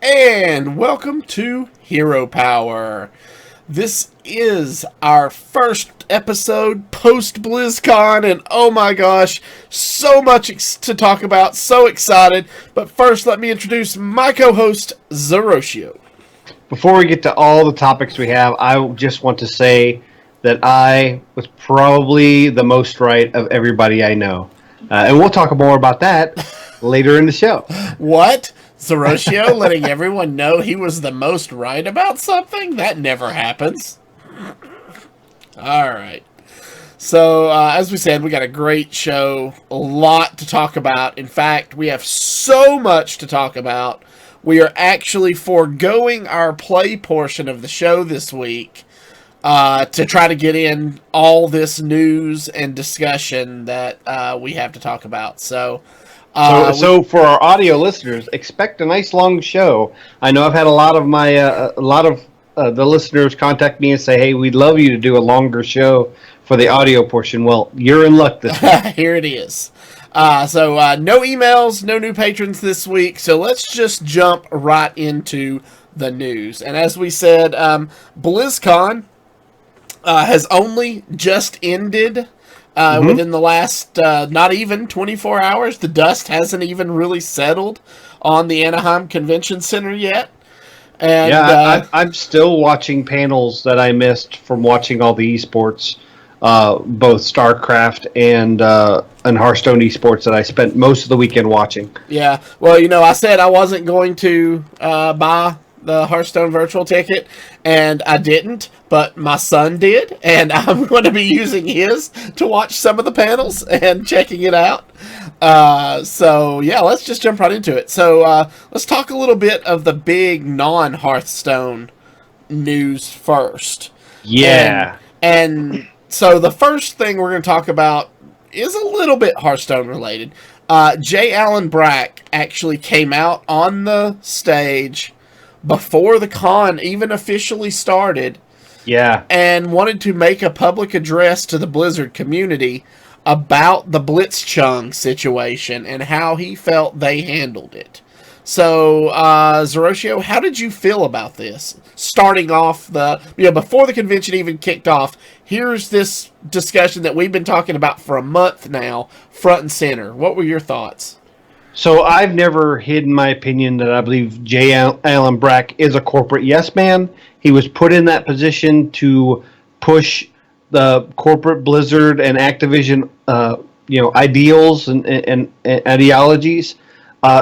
And welcome to Hero Power. This is our first episode post BlizzCon, and oh my gosh, so much to talk about, so excited. But first, let me introduce my co-host, Zerotio. Before we get to all the topics we have, I just want to say that I was probably the most right of everybody I know. And we'll talk more about that later in the show. What? Zerotio letting everyone know he was the most right about something? That never happens. Alright. So, as we said, we got a great show. A lot to talk about. In fact, we have so much to talk about. We are actually foregoing our play portion of the show this week to try to get in all this news and discussion that we have to talk about. So for our audio listeners, expect a nice long show. I know I've had a lot of the listeners contact me and say, "Hey, we'd love you to do a longer show for the audio portion." Well, you're in luck this week. Here it is. So no emails, no new patrons this week. So let's just jump right into the news. And as we said, BlizzCon has only just ended. Within the last, not even 24 hours. The dust hasn't even really settled on the Anaheim Convention Center yet. And, I'm still watching panels that I missed from watching all the esports, both StarCraft and Hearthstone esports that I spent most of the weekend watching. Yeah, well, I said I wasn't going to buy the Hearthstone virtual ticket, and I didn't, but my son did, and I'm going to be using his to watch some of the panels and checking it out. So yeah, let's just jump right into it. So let's talk a little bit of the big non-Hearthstone news first. Yeah. And so the first thing we're going to talk about is a little bit Hearthstone related. J. Allen Brack actually came out on the stage before the con even officially started, and wanted to make a public address to the Blizzard community about the Blitzchung situation and how he felt they handled it. So, Zerotio, how did you feel about this? Starting off before the convention even kicked off, here's this discussion that we've been talking about for a month now, front and center. What were your thoughts? So I've never hidden my opinion that I believe J. Allen Brack is a corporate yes man. He was put in that position to push the corporate Blizzard and Activision, ideals and ideologies,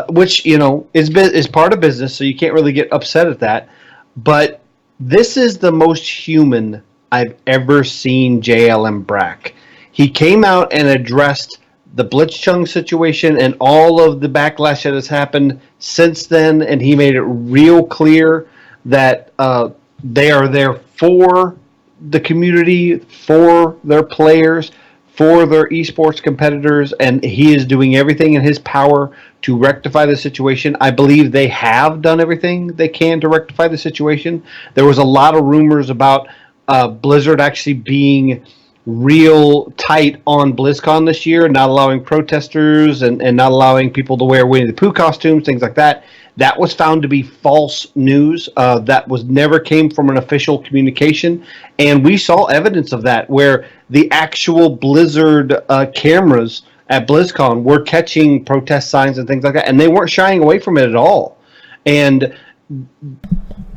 which is part of business. So you can't really get upset at that. But this is the most human I've ever seen J. Allen Brack. He came out and addressed the Blitzchung situation and all of the backlash that has happened since then, and he made it real clear that they are there for the community, for their players, for their esports competitors, and he is doing everything in his power to rectify the situation. I believe they have done everything they can to rectify the situation. There was a lot of rumors about Blizzard actually being real tight on BlizzCon this year, not allowing protesters and not allowing people to wear Winnie the Pooh costumes, things like that. That was found to be false news. That never came from an official communication, and we saw evidence of that where the actual Blizzard cameras at BlizzCon were catching protest signs and things like that, and they weren't shying away from it at all. And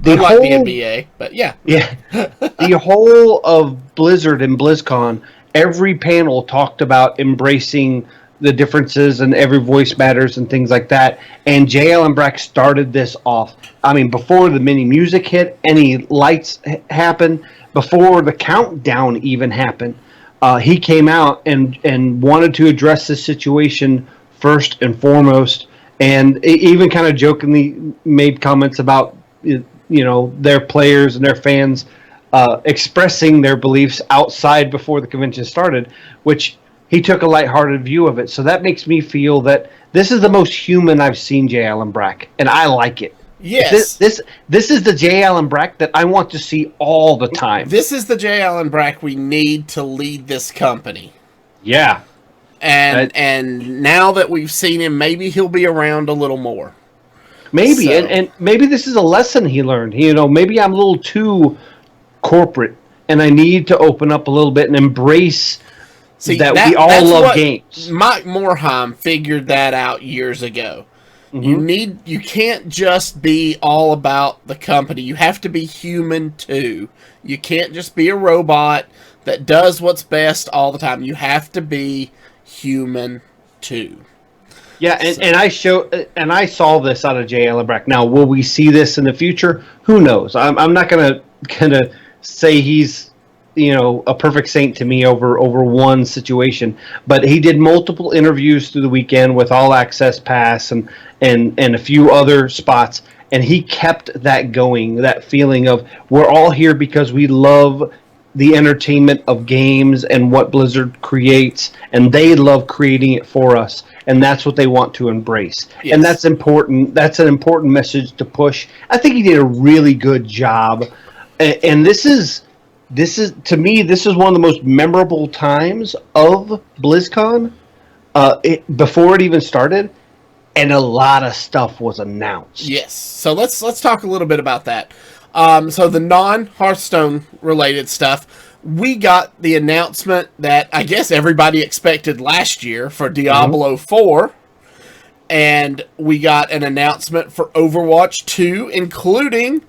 the NBA, but yeah. The whole of Blizzard and BlizzCon, every panel talked about embracing the differences and every voice matters and things like that. And J. Allen Brack started this off. I mean, before the mini music hit, any lights happened, before the countdown even happened, he came out and wanted to address this situation first and foremost, and even kind of jokingly made comments about their players and their fans expressing their beliefs outside before the convention started, which he took a lighthearted view of it. So that makes me feel that this is the most human I've seen J. Allen Brack, and I like it. Yes. This is the J. Allen Brack that I want to see all the time. This is the J. Allen Brack we need to lead this company. Yeah. And now that we've seen him, maybe he'll be around a little more. Maybe, So, and maybe this is a lesson he learned. Maybe I'm a little too corporate, and I need to open up a little bit and embrace see, that we all that's love what games. Mike Morhaime figured that out years ago. Hmm. You can't just be all about the company. You have to be human too. You can't just be a robot that does what's best all the time. You have to be human too. Yeah, So, and I saw this out of Jay Ellenbrack. Now, will we see this in the future? Who knows? I'm not gonna say he's a perfect saint to me over one situation, but he did multiple interviews through the weekend with All Access Pass and a few other spots, and he kept that going, that feeling of we're all here because we love the entertainment of games and what Blizzard creates, and they love creating it for us, and that's what they want to embrace. And yes. that's important. That's an important message to push. I think he did a really good job, and this is to me this is one of the most memorable times of BlizzCon. Before it even started, and a lot of stuff was announced. Yes. So let's talk a little bit about that. So the non-Hearthstone related stuff, we got the announcement that I guess everybody expected last year for Mm-hmm. Diablo 4, and we got an announcement for Overwatch 2, including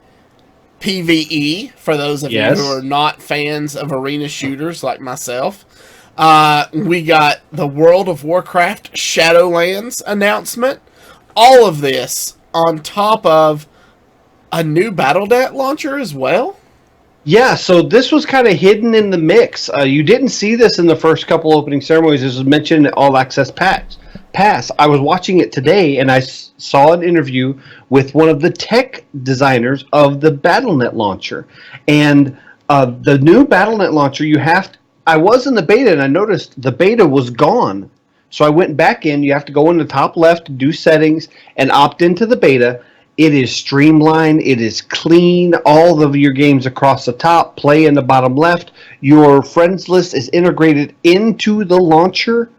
PvE for those of you who Yes. are not fans of arena shooters like myself. We got the World of Warcraft Shadowlands announcement. All of this on top of a new Battle.net launcher as well. Yeah, so this was kind of hidden in the mix. You didn't see this in the first couple opening ceremonies. This was mentioned in All Access Pass. I was watching it today, and I saw an interview with one of the tech designers of the Battle.net launcher. And the new Battle.net launcher, I was in the beta, and I noticed the beta was gone. So I went back in. You have to go in the top left, do settings, and opt into the beta. It is streamlined. It is clean. All of your games across the top, play in the bottom left. Your friends list is integrated into the launcher.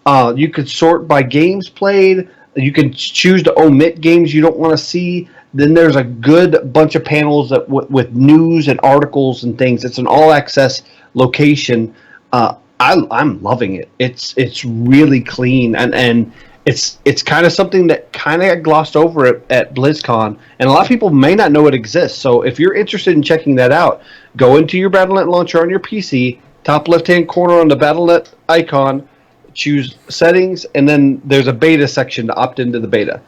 You could sort by games played. You can choose to omit games you don't want to see. Then there's a good bunch of panels with news and articles and things. It's an all-access location. I'm loving it. It's really clean and it's kind of something that kind of got glossed over at BlizzCon, and a lot of people may not know it exists. So if you're interested in checking that out, go into your Battle.net launcher on your PC, top left-hand corner on the Battle.net icon, choose settings, and then there's a beta section to opt into the beta.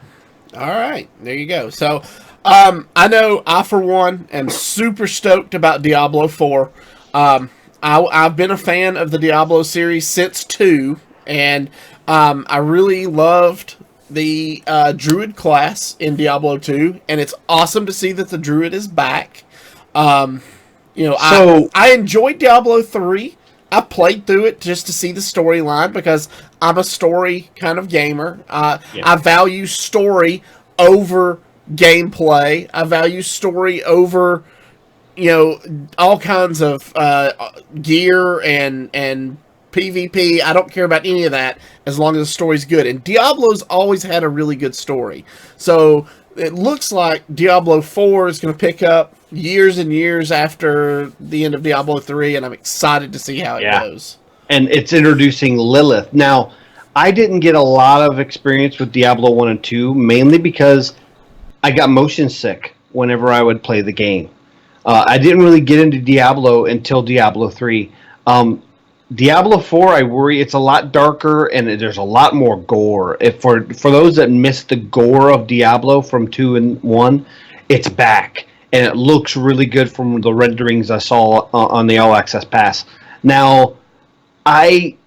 All right, there you go. So, I know I, for one, am super stoked about Diablo 4. I've been a fan of the Diablo series since 2, and I really loved the Druid class in Diablo 2, and it's awesome to see that the Druid is back. I enjoyed Diablo 3. I played through it just to see the storyline because I'm a story kind of gamer. I value story over gameplay. I value story over, all kinds of gear and PvP. I don't care about any of that as long as the story's good. And Diablo's always had a really good story. So it looks like Diablo 4 is going to pick up years and years after the end of Diablo 3, and I'm excited to see how it goes. And it's introducing Lilith. Now, I didn't get a lot of experience with Diablo 1 and 2, mainly because I got motion sick whenever I would play the game. I didn't really get into Diablo until Diablo 3. Diablo 4, I worry it's a lot darker and there's a lot more gore. For those that missed the gore of Diablo from 2 and 1, it's back. And it looks really good from the renderings I saw on the All Access Pass. Now, am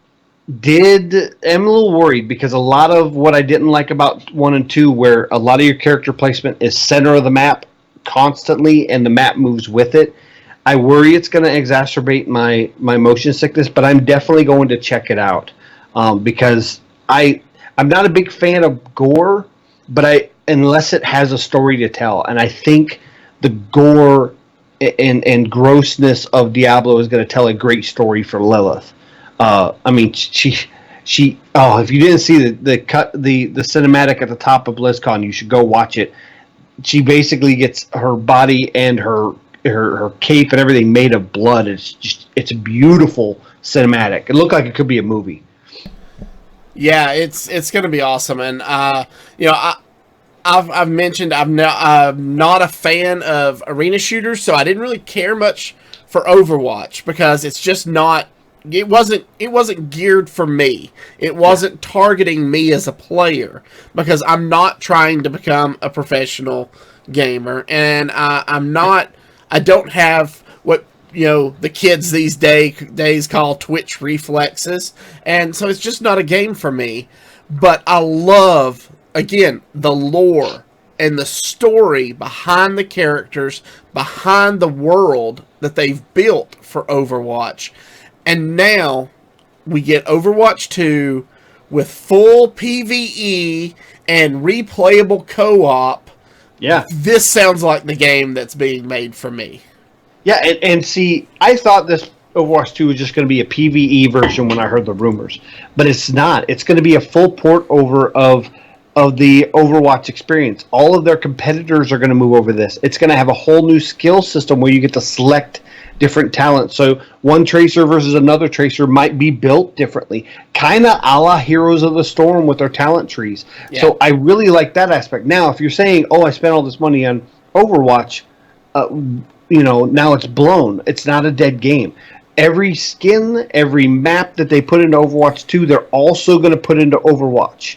a little worried because a lot of what I didn't like about 1 and 2, where a lot of your character placement is center of the map constantly and the map moves with it, I worry it's going to exacerbate my motion sickness, but I'm definitely going to check it out because I'm not a big fan of gore, but unless it has a story to tell, and I think the gore and grossness of Diablo is going to tell a great story for Lilith. If you didn't see the cinematic at the top of BlizzCon, you should go watch it. she basically gets her body and her cape and everything made of blood. It's a beautiful cinematic. It looked like it could be a movie. Yeah, it's going to be awesome, and I've mentioned I'm not a fan of arena shooters, so I didn't really care much for Overwatch because it's just not. It wasn't geared for me. It wasn't targeting me as a player because I'm not trying to become a professional gamer, and I'm not. I don't have what the kids these days call Twitch reflexes, and so it's just not a game for me. But I love, again, the lore and the story behind the characters, behind the world that they've built for Overwatch. And now we get Overwatch 2 with full PvE and replayable co-op. Yeah. This sounds like the game that's being made for me. Yeah, and see, I thought this Overwatch 2 was just going to be a PvE version when I heard the rumors. But it's not. It's going to be a full port over of the Overwatch experience. All of their competitors are going to move over this. It's going to have a whole new skill system where you get to select different talents. So one tracer versus another tracer might be built differently. Kind of a la Heroes of the Storm with their talent trees. Yeah. So I really like that aspect. Now, if you're saying, oh, I spent all this money on Overwatch, now it's blown. It's not a dead game. Every skin, every map that they put into Overwatch 2, they're also going to put into Overwatch.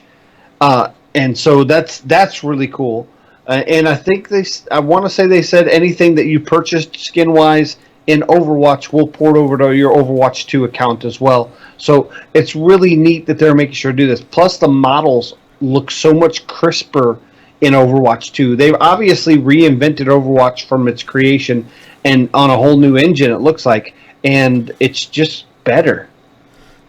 And so that's really cool. And I think I want to say they said anything that you purchased skin-wise in Overwatch will port over to your Overwatch 2 account as well. So it's really neat that they're making sure to do this. Plus, the models look so much crisper in Overwatch 2. They've obviously reinvented Overwatch from its creation and on a whole new engine, it looks like. And it's just better.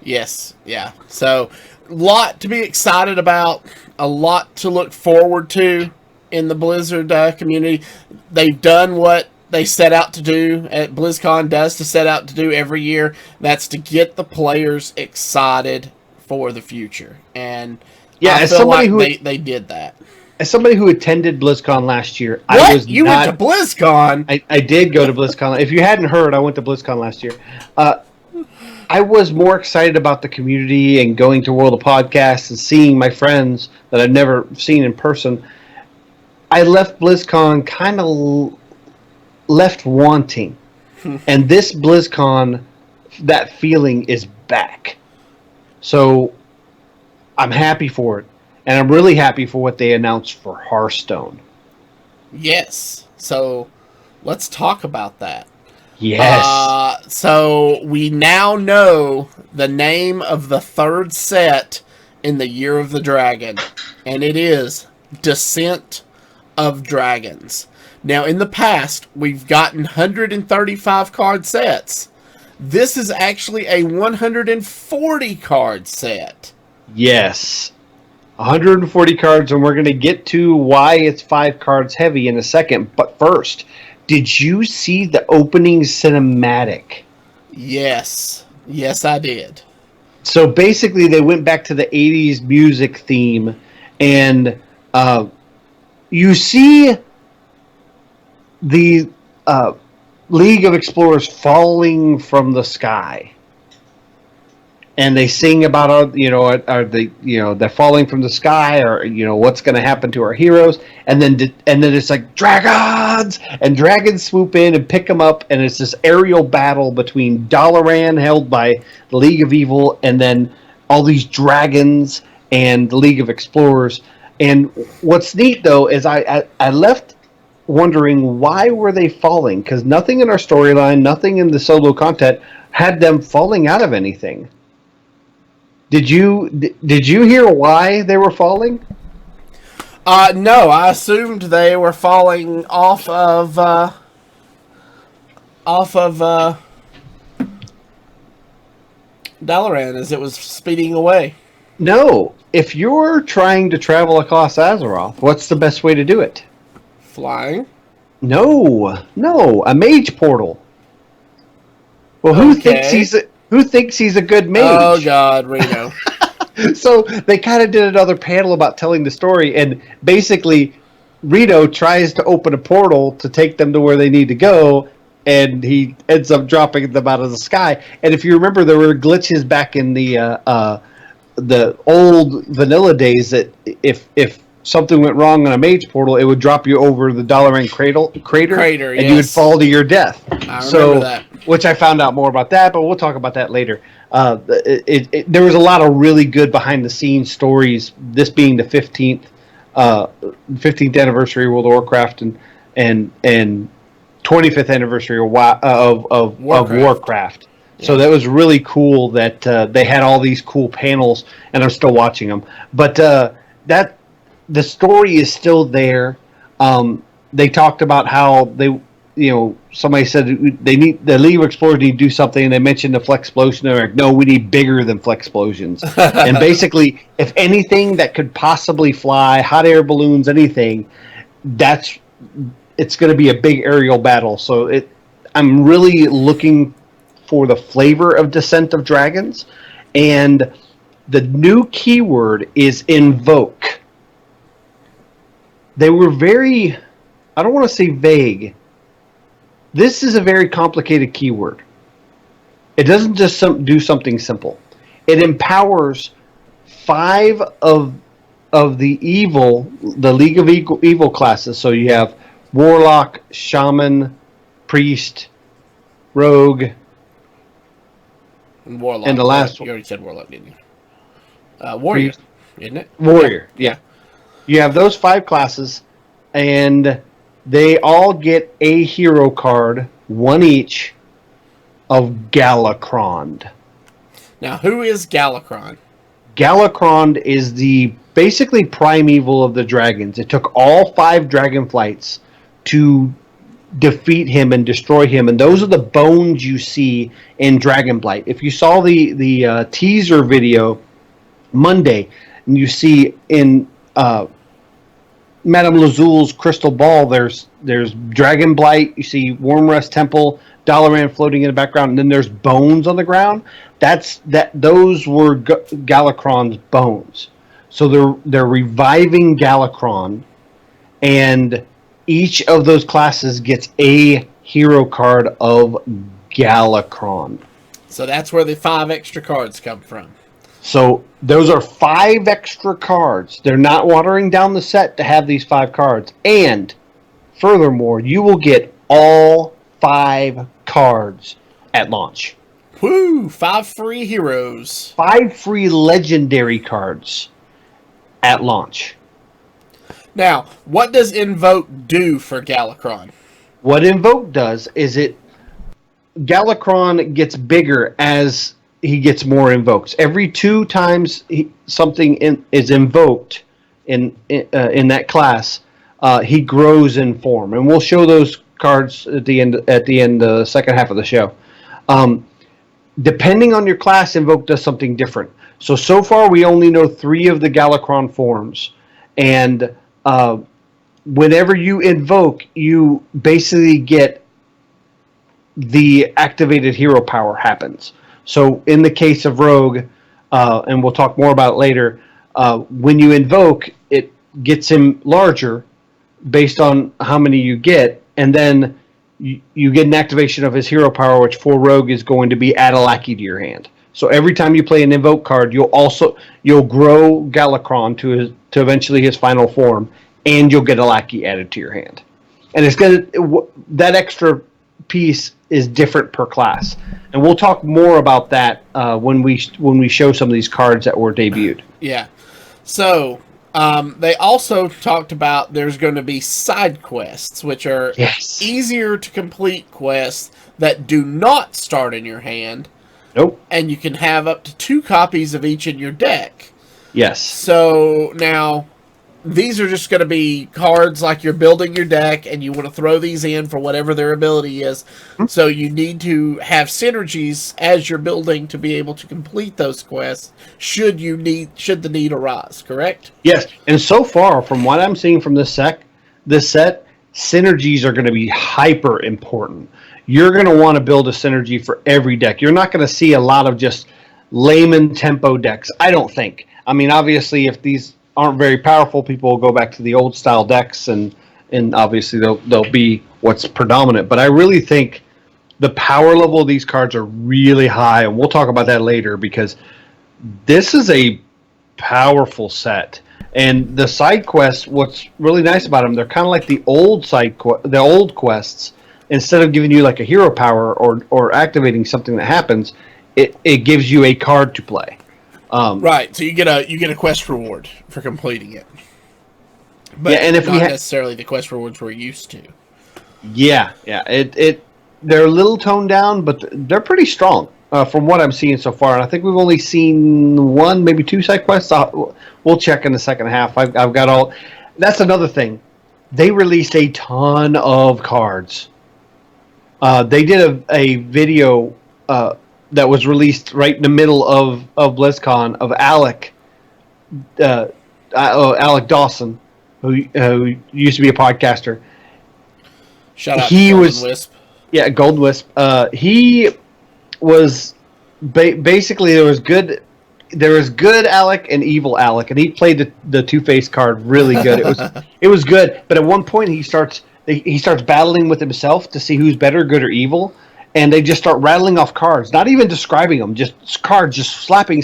Yes, yeah. So, a lot to be excited about, a lot to look forward to in the Blizzard community. They've done what they set out to do, at BlizzCon does to set out to do every year. That's to get the players excited for the future. And yeah, I feel like they did that. As somebody who attended BlizzCon last year, went to BlizzCon? I did go to BlizzCon. If you hadn't heard, I went to BlizzCon last year. I was more excited about the community and going to World of Podcasts and seeing my friends that I've never seen in person. I left BlizzCon kind of left wanting. And this BlizzCon, that feeling is back. So I'm happy for it. And I'm really happy for what they announced for Hearthstone. Yes. So let's talk about that. Yes. So we now know the name of the third set in the Year of the Dragon. And it is Descent of Dragons. Now, in the past, we've gotten 135 card sets. This is actually a 140 card set. Yes. 140 cards, and we're going to get to why it's 5 cards heavy in a second. But first, did you see the opening cinematic? Yes. Yes, I did. So basically, they went back to the 80s music theme, and you see the League of Explorers falling from the sky. And they sing about, they're falling from the sky, or what's going to happen to our heroes, and then it's like dragons, and dragons swoop in and pick them up, and it's this aerial battle between Dalaran, held by the League of Evil, and then all these dragons and the League of Explorers. And what's neat though is I left wondering why were they falling, because nothing in our storyline, nothing in the solo content had them falling out of anything. Did you hear why they were falling? No, I assumed they were falling off of Dalaran as it was speeding away. No, if you're trying to travel across Azeroth, what's the best way to do it? Flying? No, a mage portal. Well, who thinks he's a good mage? Oh God, Reno. So they kind of did another panel about telling the story, and basically Rito tries to open a portal to take them to where they need to go, and he ends up dropping them out of the sky. And if you remember, there were glitches back in the old vanilla days that if something went wrong on a mage portal, it would drop you over the Dalaran crater, and you would fall to your death. I remember that. Which I found out more about that, but we'll talk about that later. There was a lot of really good behind-the-scenes stories, this being the 15th anniversary of World of Warcraft and 25th anniversary of Warcraft. Yeah. So that was really cool that they had all these cool panels, and I'm still watching them. But that the story is still there. They talked about how somebody said they need the League of Explorers need to do something, and they mentioned the Flex Explosion. They're like, no, we need bigger than Flex Explosions. And basically, if anything that could possibly fly, hot air balloons, anything, it's going to be a big aerial battle. So I'm really looking for the flavor of Descent of Dragons, and the new keyword is invoke. They were very, I don't want to say vague. This is a very complicated keyword. It doesn't just do something simple. It empowers 5 of the League of Evil classes. So you have Warlock, Shaman, Priest, Rogue, and Warlock. And the last one. You already said Warlock, didn't you? Warrior, isn't it? Warrior, yeah. You have those 5 classes, and they all get a hero card, 1 each, of Galakrond. Now, who is Galakrond? Galakrond is the basically primeval of the dragons. It took all 5 dragon flights to defeat him and destroy him, and those are the bones you see in Dragonblight. If you saw the teaser video Monday, and you see in Madame Lazul's crystal ball, there's Dragonblight, you see Wormrest Temple, Dalaran floating in the background, and then there's bones on the ground. Those were Galakrond's bones. So they're reviving Galakrond, and each of those classes gets a hero card of Galakrond. So that's where the 5 extra cards come from. So those are 5 extra cards. They're not watering down the set to have these 5 cards. And furthermore, you will get all 5 cards at launch. Woo! 5 free heroes. 5 free legendary cards at launch. Now, what does Invoke do for Galakrond? What Invoke does is Galakrond gets bigger as he gets more invokes. Every 2 times something is invoked in that class, he grows in form, and we'll show those cards at the end of the second half of the show. Depending on your class, Invoke does something different. So far we only know 3 of the Galakrond forms, and whenever you invoke, you basically get the activated hero power happens. So in the case of Rogue, and we'll talk more about it later, when you invoke, it gets him larger based on how many you get, and then you get an activation of his hero power, which for Rogue is going to be add a lackey to your hand. So every time you play an invoke card, you'll grow Galakrond to eventually his final form, and you'll get a lackey added to your hand. And that extra piece is different per class, and we'll talk more about that when we show some of these cards that were debuted. Yeah. So they also talked about there's going to be side quests, which are easier to complete quests that do not start in your hand. Nope. And you can have up to 2 copies of each in your deck. Yes. So now these are just going to be cards like you're building your deck and you want to throw these in for whatever their ability is. Mm-hmm. So you need to have synergies as you're building to be able to complete those quests should the need arise, correct? Yes. And so far, from what I'm seeing from this set, synergies are going to be hyper important. You're going to want to build a synergy for every deck. You're not going to see a lot of just layman tempo decks, I don't think. I mean, obviously, if these aren't very powerful, people will go back to the old style decks, and obviously they'll be what's predominant. But I really think the power level of these cards are really high, and we'll talk about that later because this is a powerful set. And the side quests, what's really nice about them, they're kind of like the old the old quests. Instead of giving you like a hero power or activating something that happens, it gives you a card to play. Right, so you get a quest reward for completing it. But yeah, and if not necessarily the quest rewards we're used to. Yeah. They're a little toned down, but they're pretty strong from what I'm seeing so far. And I think we've only seen one, maybe two side quests. We'll check in the second half. I've got all. That's another thing. They released a ton of cards. They did a video that was released right in the middle of BlizzCon of Alec Dawson, who used to be a podcaster. Shout out to Golden Wisp. Yeah, Golden Wisp. He was basically there was good Alec and evil Alec, and he played the Two-Face card really good. It was good, but at one point he starts battling with himself to see who's better, good or evil, and they just start rattling off cards, not even describing them, just cards, just slapping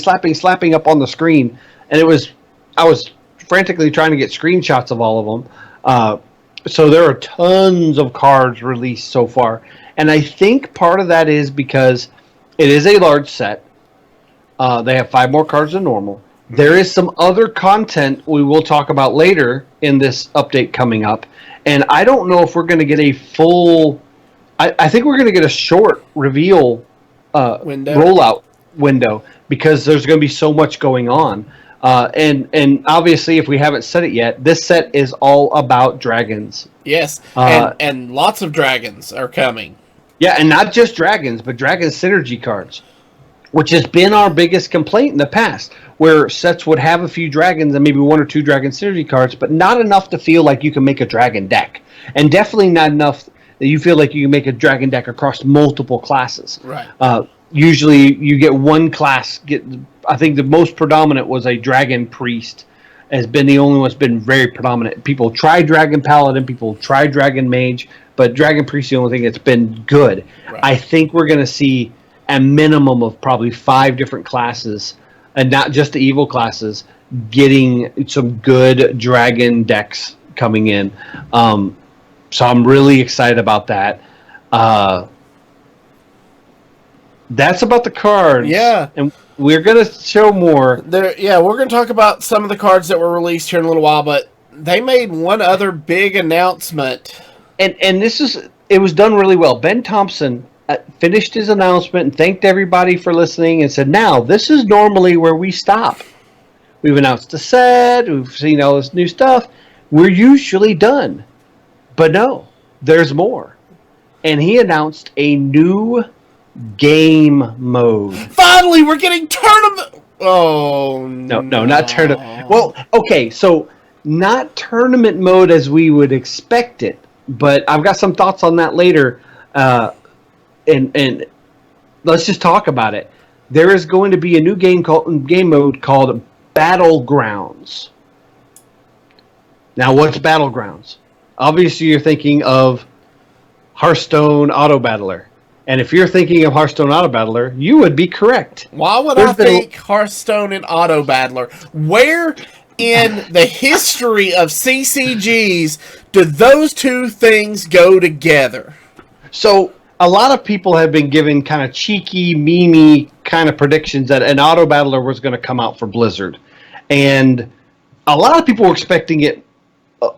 up on the screen, and I was frantically trying to get screenshots of all of them. So there are tons of cards released so far, and I think part of that is because it is a large set. They have 5 more cards than normal. There is some other content we will talk about later in this update coming up, and I don't know if we're going to get a full. I think we're going to get a short reveal rollout window because there's going to be so much going on. And obviously, if we haven't said it yet, this set is all about dragons. Yes, and lots of dragons are coming. Yeah, and not just dragons, but dragon synergy cards, which has been our biggest complaint in the past, where sets would have a few dragons and maybe 1 or 2 dragon synergy cards, but not enough to feel like you can make a dragon deck. And definitely not enough that you feel like you can make a dragon deck across multiple classes. Right. Usually you get one class. I think the most predominant was a dragon priest, has been the only one that's been very predominant. People try dragon paladin, people try dragon mage, but dragon priest is the only thing that's been good. Right. I think we're going to see a minimum of probably 5 different classes, and not just the evil classes, getting some good dragon decks coming in. So I'm really excited about that. That's about the cards. Yeah. And we're going to show more. We're going to talk about some of the cards that were released here in a little while, but they made one other big announcement. And it was done really well. Ben Thompson finished his announcement and thanked everybody for listening and said, now, this is normally where we stop. We've announced the set. We've seen all this new stuff. We're usually done. But no, there's more. And he announced a new game mode. Finally, we're getting tournament. Oh, no, not tournament. Well, okay, so not tournament mode as we would expect it, but I've got some thoughts on that later. And let's just talk about it. There is going to be a new game mode called Battlegrounds. Now, what's Battlegrounds? Obviously, you're thinking of Hearthstone Auto Battler. And if you're thinking of Hearthstone Auto Battler, you would be correct. Why would I think Hearthstone and Auto Battler? Where in the history of CCGs do those two things go together? So, a lot of people have been giving kind of cheeky, memey kind of predictions that an Auto Battler was going to come out for Blizzard. And a lot of people were expecting it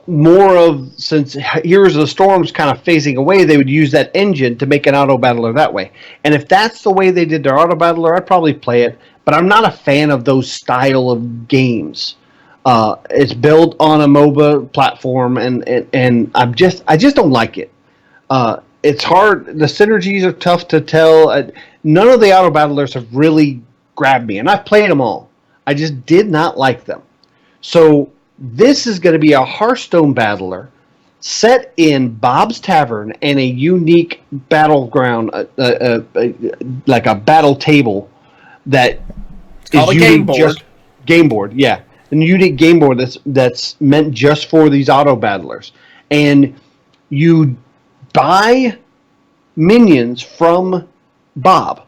more of, since Heroes of the Storm's kind of phasing away, they would use that engine to make an Auto Battler that way. And if that's the way they did their Auto Battler, I'd probably play it. But I'm not a fan of those style of games. It's built on a MOBA platform, and I just don't like it. It's hard. The synergies are tough to tell. None of the Auto Battlers have really grabbed me, and I've played them all. I just did not like them. So this is going to be a Hearthstone battler set in Bob's Tavern and a unique battleground, like a battle table that is a game board. Game board, yeah. a unique game board that's meant just for these auto battlers. And you buy minions from Bob,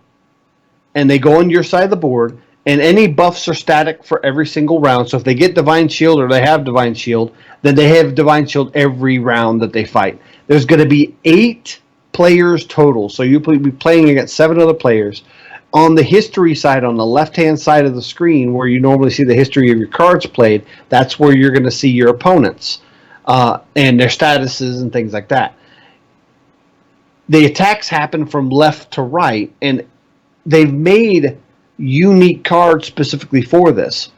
and they go on your side of the board, and any buffs are static for every single round. So if they get Divine Shield or they have Divine Shield, then they have Divine Shield every round that they fight. There's going to be 8 players total, so you'll be playing against 7 other players. On the history side, on the left-hand side of the screen, where you normally see the history of your cards played, that's where you're going to see your opponents and their statuses and things like that. The attacks happen from left to right, and they've made unique cards specifically for this.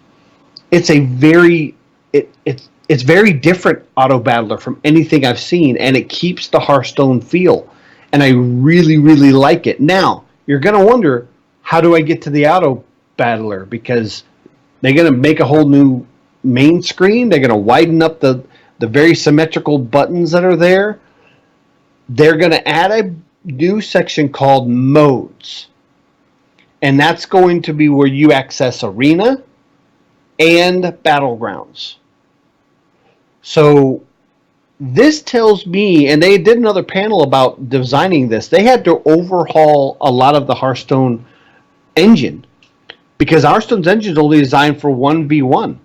It's a very it's very different auto battler from anything I've seen, and it keeps the Hearthstone feel, and I really, really like it. Now, you're going to wonder, how do I get to the auto battler? Because they're going to make a whole new main screen. They're going to widen up the very symmetrical buttons that are there. They're going to add a new section called modes. And that's going to be where you access Arena and Battlegrounds. So this tells me, and they did another panel about designing this, they had to overhaul a lot of the Hearthstone engine, because Hearthstone's engine is only designed for 1v1.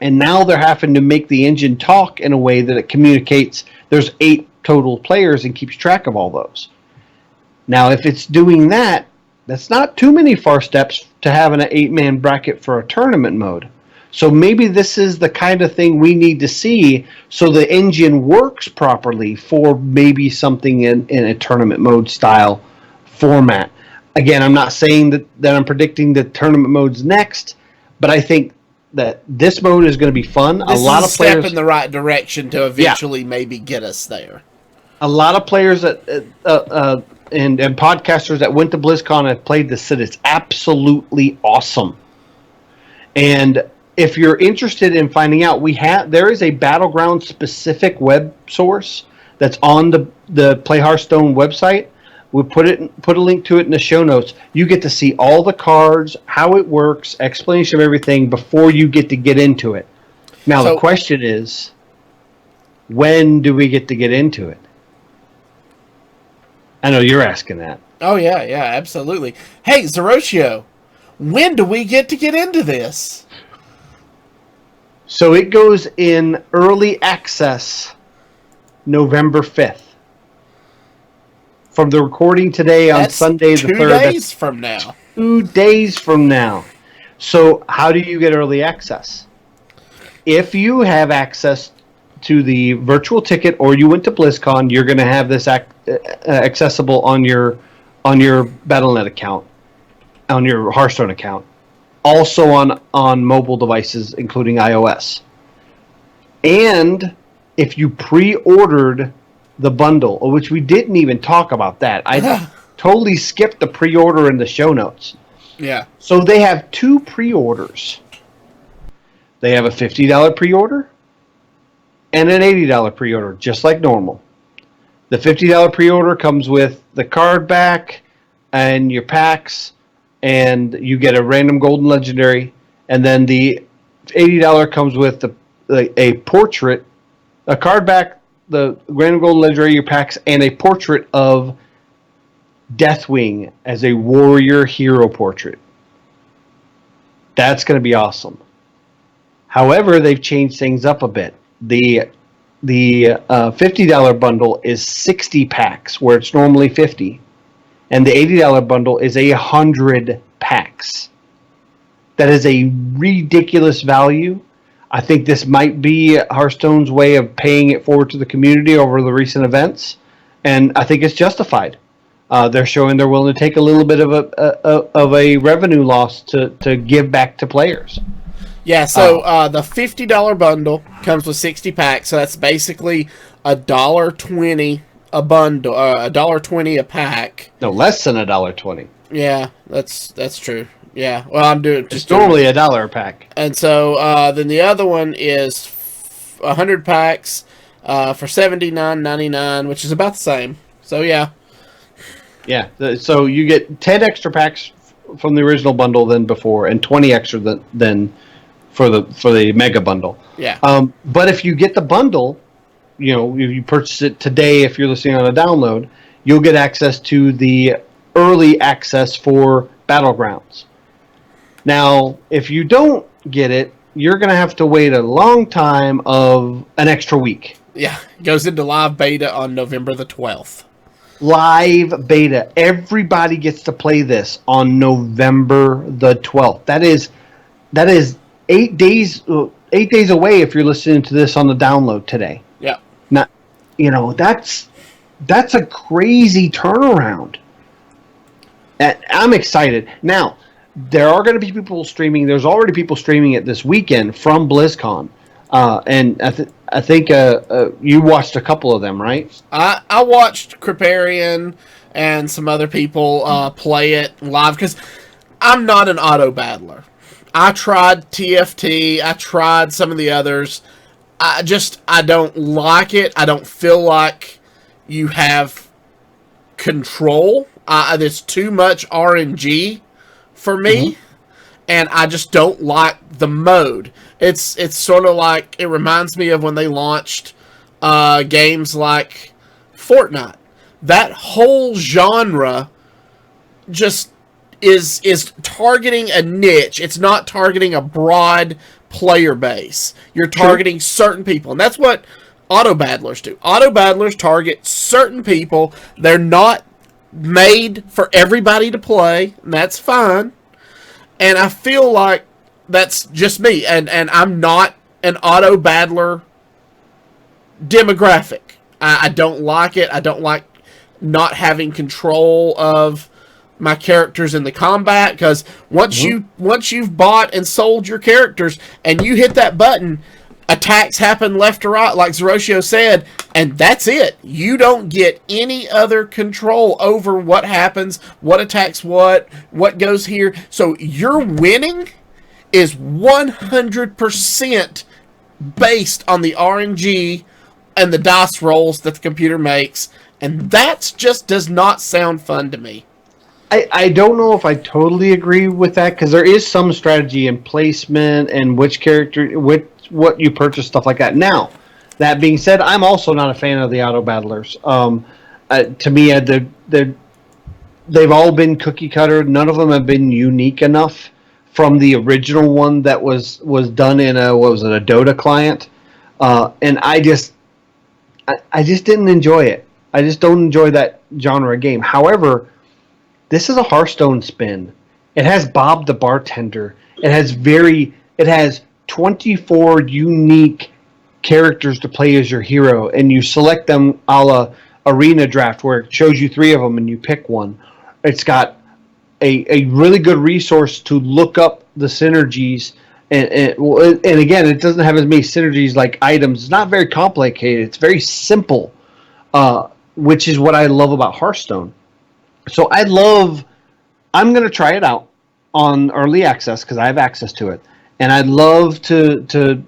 And now they're having to make the engine talk in a way that it communicates. There's 8 total players and keeps track of all those. Now, if it's doing that, that's not too many far steps to having an 8-man bracket for a tournament mode. So maybe this is the kind of thing we need to see so the engine works properly for maybe something in a tournament mode style format. Again, I'm not saying that I'm predicting the tournament mode's next, but I think that this mode is going to be fun. This is a step in the right direction to eventually maybe get us there. A lot of players that and podcasters that went to BlizzCon have played this, said it's absolutely awesome. And if you're interested in finding out, there is a Battleground specific web source that's on the Play Hearthstone website. We'll put a link to it in the show notes. You get to see all the cards, how it works, explanation of everything before you get into it. Now the question is, when do we get into it? I know you're asking that. Oh yeah, absolutely. Hey, Zerotio, when do we get into this? So it goes in early access November 5th. From the recording today on Sunday the 3rd. 2 days from now. 2 days from now. So how do you get early access? If you have access to the virtual ticket or you went to BlizzCon, you're going to have this accessible on your Battle.net account, on your Hearthstone account. Also on mobile devices, including iOS. And if you pre-ordered the bundle, which we didn't even talk about that. I totally skipped the pre-order in the show notes. Yeah. So they have 2 pre-orders. They have a $50 pre-order and an $80 pre-order, just like normal. The $50 pre-order comes with the card back and your packs, and you get a random golden legendary. And then the $80 comes with a portrait, a card back, the random golden legendary, your packs, and a portrait of Deathwing as a warrior hero portrait. That's going to be awesome. However, they've changed things up a bit. The $50 bundle is 60 packs, where it's normally 50. And the $80 bundle is 100 packs. That is a ridiculous value. I think this might be Hearthstone's way of paying it forward to the community over the recent events. And I think it's justified. They're showing they're willing to take a little bit of a revenue loss to give back to players. Yeah, so the $50 bundle comes with 60 packs, so that's basically $1.20 a bundle, $1.20 a pack. No, less than $1.20. Yeah, that's true. Yeah, well, I'm doing just normally $1 a pack. And so then the other one is 100 packs for $79.99, which is about the same. So yeah. Yeah, so you get 10 extra packs from the original bundle than before, and 20 extra than for the mega bundle. Yeah. But if you get the bundle, if you purchase it today, if you're listening on a download, you'll get access to the early access for Battlegrounds. Now, if you don't get it, you're going to have to wait a long time of an extra week. Yeah, it goes into live beta on November the 12th. Live beta. Everybody gets to play this on November the 12th. That is 8 days away if you're listening to this on the download today. Yeah. Now, that's a crazy turnaround. And I'm excited. Now, there are going to be people streaming. There's already people streaming it this weekend from BlizzCon. And I think you watched a couple of them, right? I watched Kriparian and some other people play it live because I'm not an auto battler. I tried TFT. I tried some of the others. I don't like it. I don't feel like you have control. There's too much RNG for me, and I just don't like the mode. It's sort of like, it reminds me of when they launched games like Fortnite. That whole genre just is targeting a niche. It's not targeting a broad player base. You're targeting certain people, and that's what auto battlers do. Auto battlers target certain people. They're not made for everybody to play, and that's fine. And I feel like that's just me, and I'm not an auto battler demographic. I don't like it. I don't like not having control of my characters in the combat, because once you've bought and sold your characters and you hit that button, attacks happen left or right, like Zerotio said, and that's it. You don't get any other control over what happens, what attacks what goes here. So your winning is 100% based on the RNG and the dice rolls that the computer makes, and that just does not sound fun to me. I don't know if I totally agree with that, because there is some strategy in placement and which character, what you purchase, stuff like that. Now, that being said, I'm also not a fan of the auto battlers. To me, they've all been cookie cutter. None of them have been unique enough from the original one that was done in a Dota client, and I just didn't enjoy it. I just don't enjoy that genre of game. However, this is a Hearthstone spin. It has Bob the Bartender. It has 24 unique characters to play as your hero, and you select them a la Arena Draft, where it shows you 3 of them and you pick one. It's got a really good resource to look up the synergies, and again, it doesn't have as many synergies like items. It's not very complicated. It's very simple, which is what I love about Hearthstone. So I'm going to try it out on early access because I have access to it, and I'd love to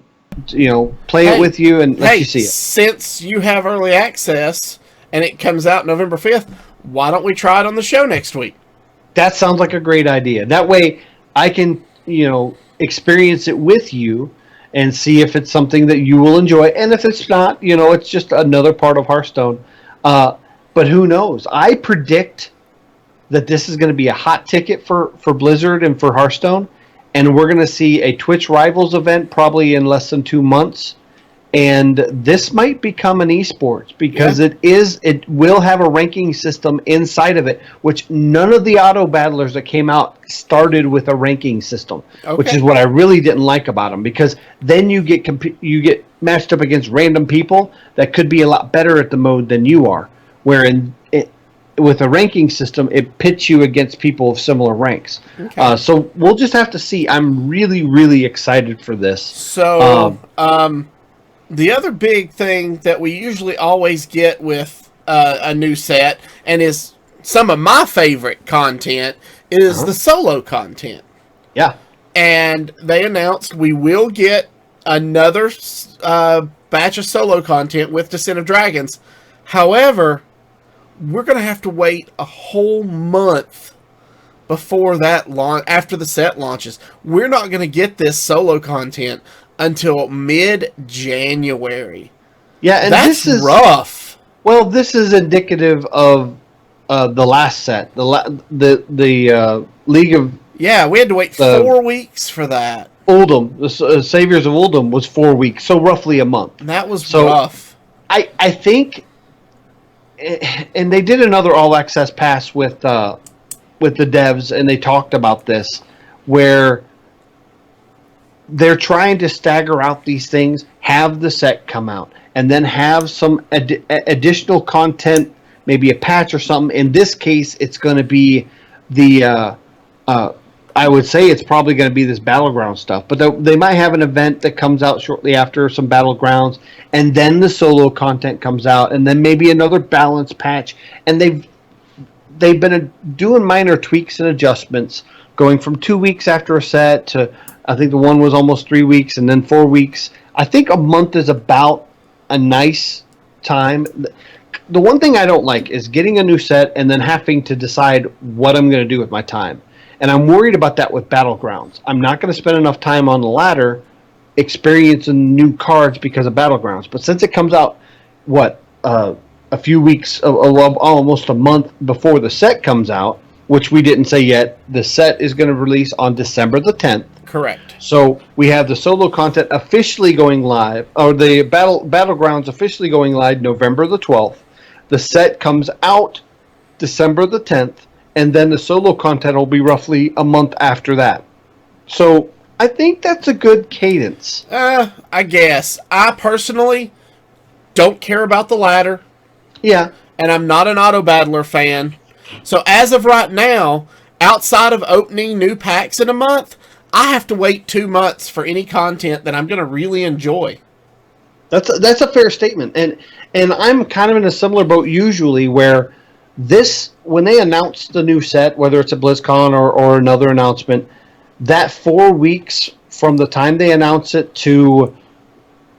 play it with you and let you see it. Since you have early access and it comes out November 5th, why don't we try it on the show next week? That sounds like a great idea. That way I can, experience it with you and see if it's something that you will enjoy. And if it's not, it's just another part of Hearthstone. But who knows? I predict that this is going to be a hot ticket for Blizzard and for Hearthstone, and we're going to see a Twitch Rivals event probably in less than 2 months, and this might become an esports because it will have a ranking system inside of it, which none of the auto battlers that came out started with a ranking system, which is what I really didn't like about them, because then you get matched up against random people that could be a lot better at the mode than you are, with a ranking system, it pits you against people of similar ranks. Okay. So we'll just have to see. I'm really, really excited for this. So, the other big thing that we usually always get with a new set, and is some of my favorite content, is the solo content. Yeah. And they announced we will get another batch of solo content with Descent of Dragons. However, we're going to have to wait a whole month before that launch, after the set launches. We're not going to get this solo content until mid-January. Yeah, and That's this is rough. Well, this is indicative of the last set, the League of Yeah, we had to wait 4 weeks for that. Uldum, the Saviors of Uldum was 4 weeks, so roughly a month. And that was rough. I think, and they did another All Access Pass with the devs, and they talked about this, where they're trying to stagger out these things, have the set come out, and then have some additional content, maybe a patch or something. In this case, it's going to be the, I would say it's probably going to be this Battleground stuff, but they might have an event that comes out shortly after some Battlegrounds, and then the solo content comes out, and then maybe another balance patch, and they've been doing minor tweaks and adjustments, going from 2 weeks after a set to, I think the one was almost 3 weeks, and then 4 weeks. I think a month is about a nice time. The one thing I don't like is getting a new set and then having to decide what I'm going to do with my time. And I'm worried about that with Battlegrounds. I'm not going to spend enough time on the ladder experiencing new cards because of Battlegrounds. But since it comes out, a few weeks, almost a month before the set comes out, which we didn't say yet, the set is going to release on December the 10th. Correct. So we have the solo content officially going live, or the Battlegrounds officially going live November the 12th. The set comes out December the 10th, and then the solo content will be roughly a month after that. So I think that's a good cadence. I guess. I personally don't care about the ladder. Yeah. And I'm not an Auto Battler fan. So as of right now, outside of opening new packs in a month, I have to wait 2 months for any content that I'm going to really enjoy. That's a fair statement. And I'm kind of in a similar boat usually, where when they announce the new set, whether it's a BlizzCon or another announcement, that 4 weeks from the time they announce it to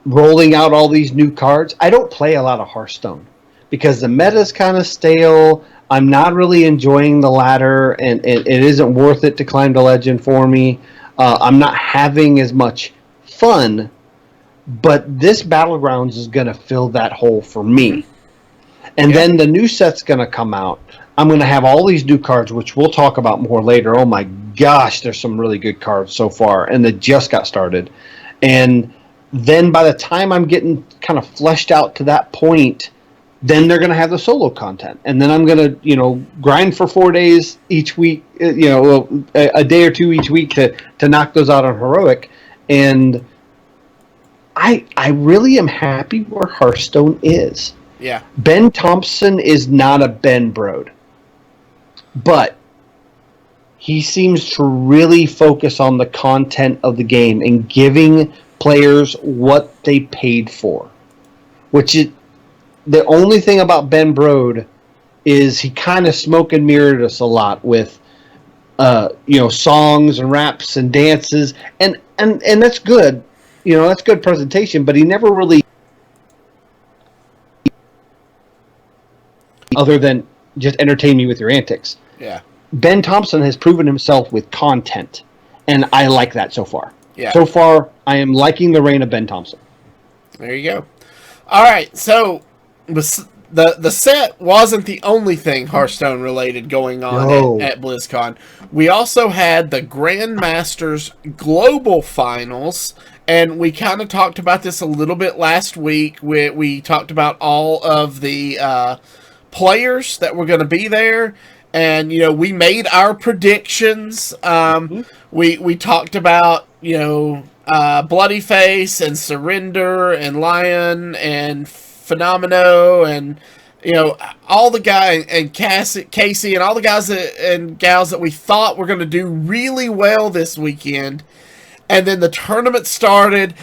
rolling out all these new cards, I don't play a lot of Hearthstone because the meta's kind of stale. I'm not really enjoying the ladder, and it isn't worth it to climb to Legend for me. I'm not having as much fun, but this Battlegrounds is going to fill that hole for me. And then the new set's going to come out. I'm going to have all these new cards, which we'll talk about more later. Oh my gosh, there's some really good cards so far, and they just got started. And then by the time I'm getting kind of fleshed out to that point, then they're going to have the solo content. And then I'm going to, grind for 4 days each week, a day or two each week to knock those out on Heroic. And I really am happy where Hearthstone is. Yeah. Ben Thompson is not a Ben Brode, but he seems to really focus on the content of the game and giving players what they paid for, which is the only thing about Ben Brode is he kind of smoke and mirrored us a lot with, songs and raps and dances, and that's good. That's good presentation, but he never really, other than just entertain me with your antics. Yeah. Ben Thompson has proven himself with content, and I like that so far. Yeah. So far, I am liking the reign of Ben Thompson. There you go. All right, so the set wasn't the only thing Hearthstone related going on at BlizzCon. We also had the Grandmasters Global Finals, and we kind of talked about this a little bit last week. We talked about all of the players that were going to be there, and we made our predictions. We talked about Bloody Face and Surrender and Liooon and Phenomeno and all the guys and Casey and all the guys and gals that we thought were going to do really well this weekend. And then the tournament started,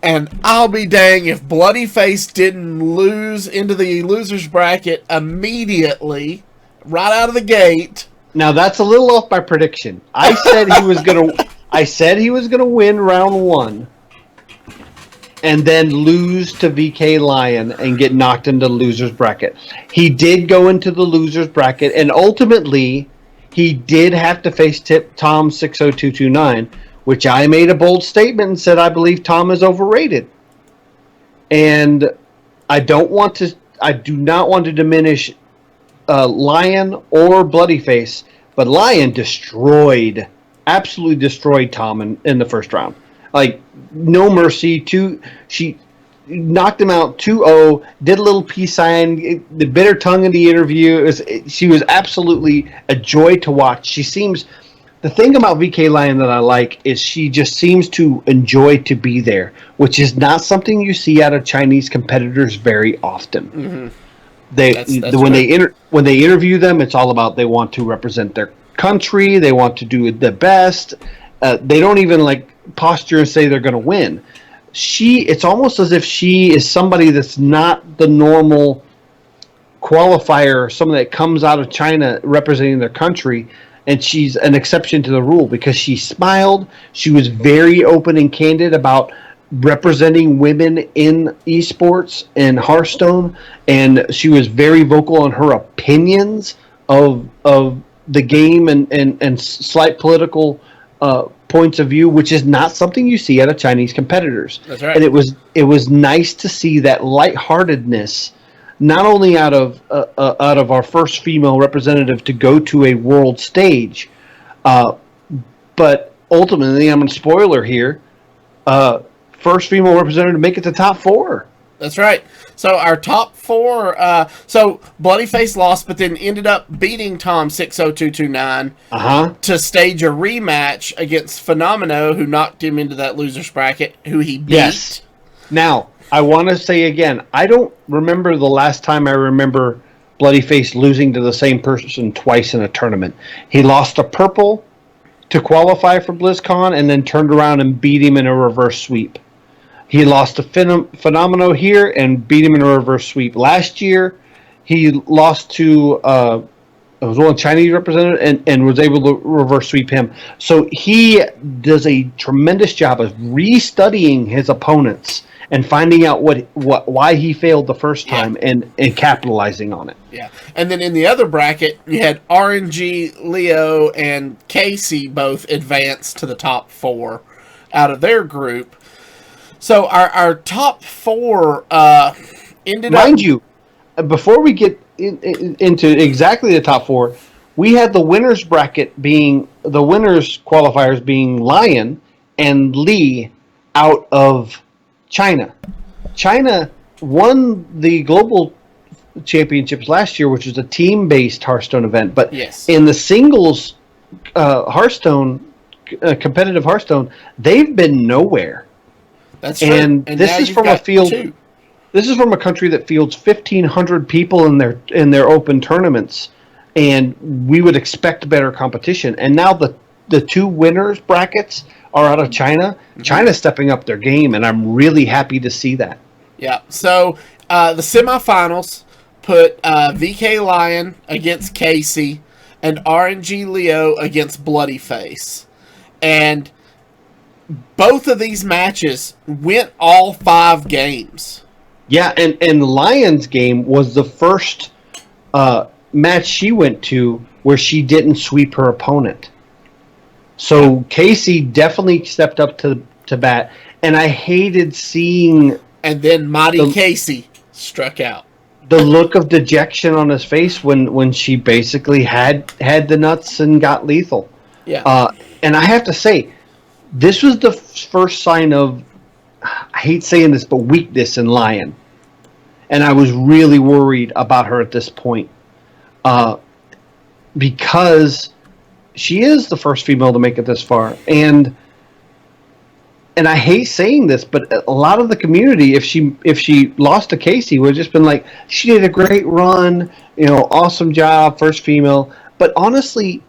and I'll be dang if Bloody Face didn't lose into the losers bracket immediately, right out of the gate. Now that's a little off my prediction. I said he was gonna win round 1, and then lose to VK Lion and get knocked into the losers bracket. He did go into the losers bracket, and ultimately He did have to face Tom 60229, which I made a bold statement and said I believe Tom is overrated. And I do not want to diminish Liooon or Bloodyface, but Liooon absolutely destroyed Tom in the first round. Like, no mercy. She knocked him out 2-0, did a little peace sign, the bit her tongue in the interview. She was absolutely a joy to watch. The thing about VK Liooon that I like is she just seems to enjoy to be there, which is not something you see out of Chinese competitors very often. Mm-hmm. When they interview them, it's all about they want to represent their country, they want to do the best. They don't even like posture and say they're going to win. It's almost as if she is somebody that's not the normal qualifier, someone that comes out of China representing their country, and she's an exception to the rule because she smiled. She was very open and candid about representing women in esports and Hearthstone, and she was very vocal on her opinions of the game and slight political points of view, which is not something you see out of Chinese competitors. That's right. And it was nice to see that lightheartedness, not only out of our first female representative to go to a world stage, but ultimately, I'm going to spoiler here, first female representative to make it to top 4. That's right. So our top 4, so Bloodyface lost, but then ended up beating Tom 60229 to stage a rematch against Phenomeno, who knocked him into that loser's bracket, who he beat. Yes. Now, I want to say again, I don't remember the last time I remember Bloodyface losing to the same person twice in a tournament. He lost to Purple to qualify for BlizzCon and then turned around and beat him in a reverse sweep. He lost to Phenomeno here and beat him in a reverse sweep. Last year, he lost to it was one Chinese representative and was able to reverse sweep him. So he does a tremendous job of restudying his opponents and finding out why he failed the first time and capitalizing on it. Yeah. And then in the other bracket, you had RNG, Leo, and Casey both advanced to the top 4 out of their group. So our top 4 ended up... Mind you, before we get into exactly the top 4, we had the winners bracket being... The winners qualifiers being Liooon and Lee out of China. China won the global championships last year, which was a team-based Hearthstone event. But in the singles Hearthstone, competitive Hearthstone, they've been nowhere. That's true. And this is from a field. This is from a country that fields 1,500 people in their open tournaments, and we would expect better competition. And now the 2 winners brackets are out of China. Mm-hmm. China's stepping up their game, and I'm really happy to see that. Yeah. So the semifinals put VK Liooon against Casey and RNG Leo against Bloodyface, and both of these matches went all 5 games. Yeah, and Lion's game was the first match she went to where she didn't sweep her opponent. So Casey definitely stepped up to bat, and I hated seeing... And then Mighty Casey struck out. The look of dejection on his face when she basically had the nuts and got lethal. Yeah. And I have to say, this was the first sign of, I hate saying this, but weakness in Liooon. And I was really worried about her at this point. Because she is the first female to make it this far. And I hate saying this, but a lot of the community, if she lost to Casey, would have just been like, she did a great run, awesome job, first female. But honestly,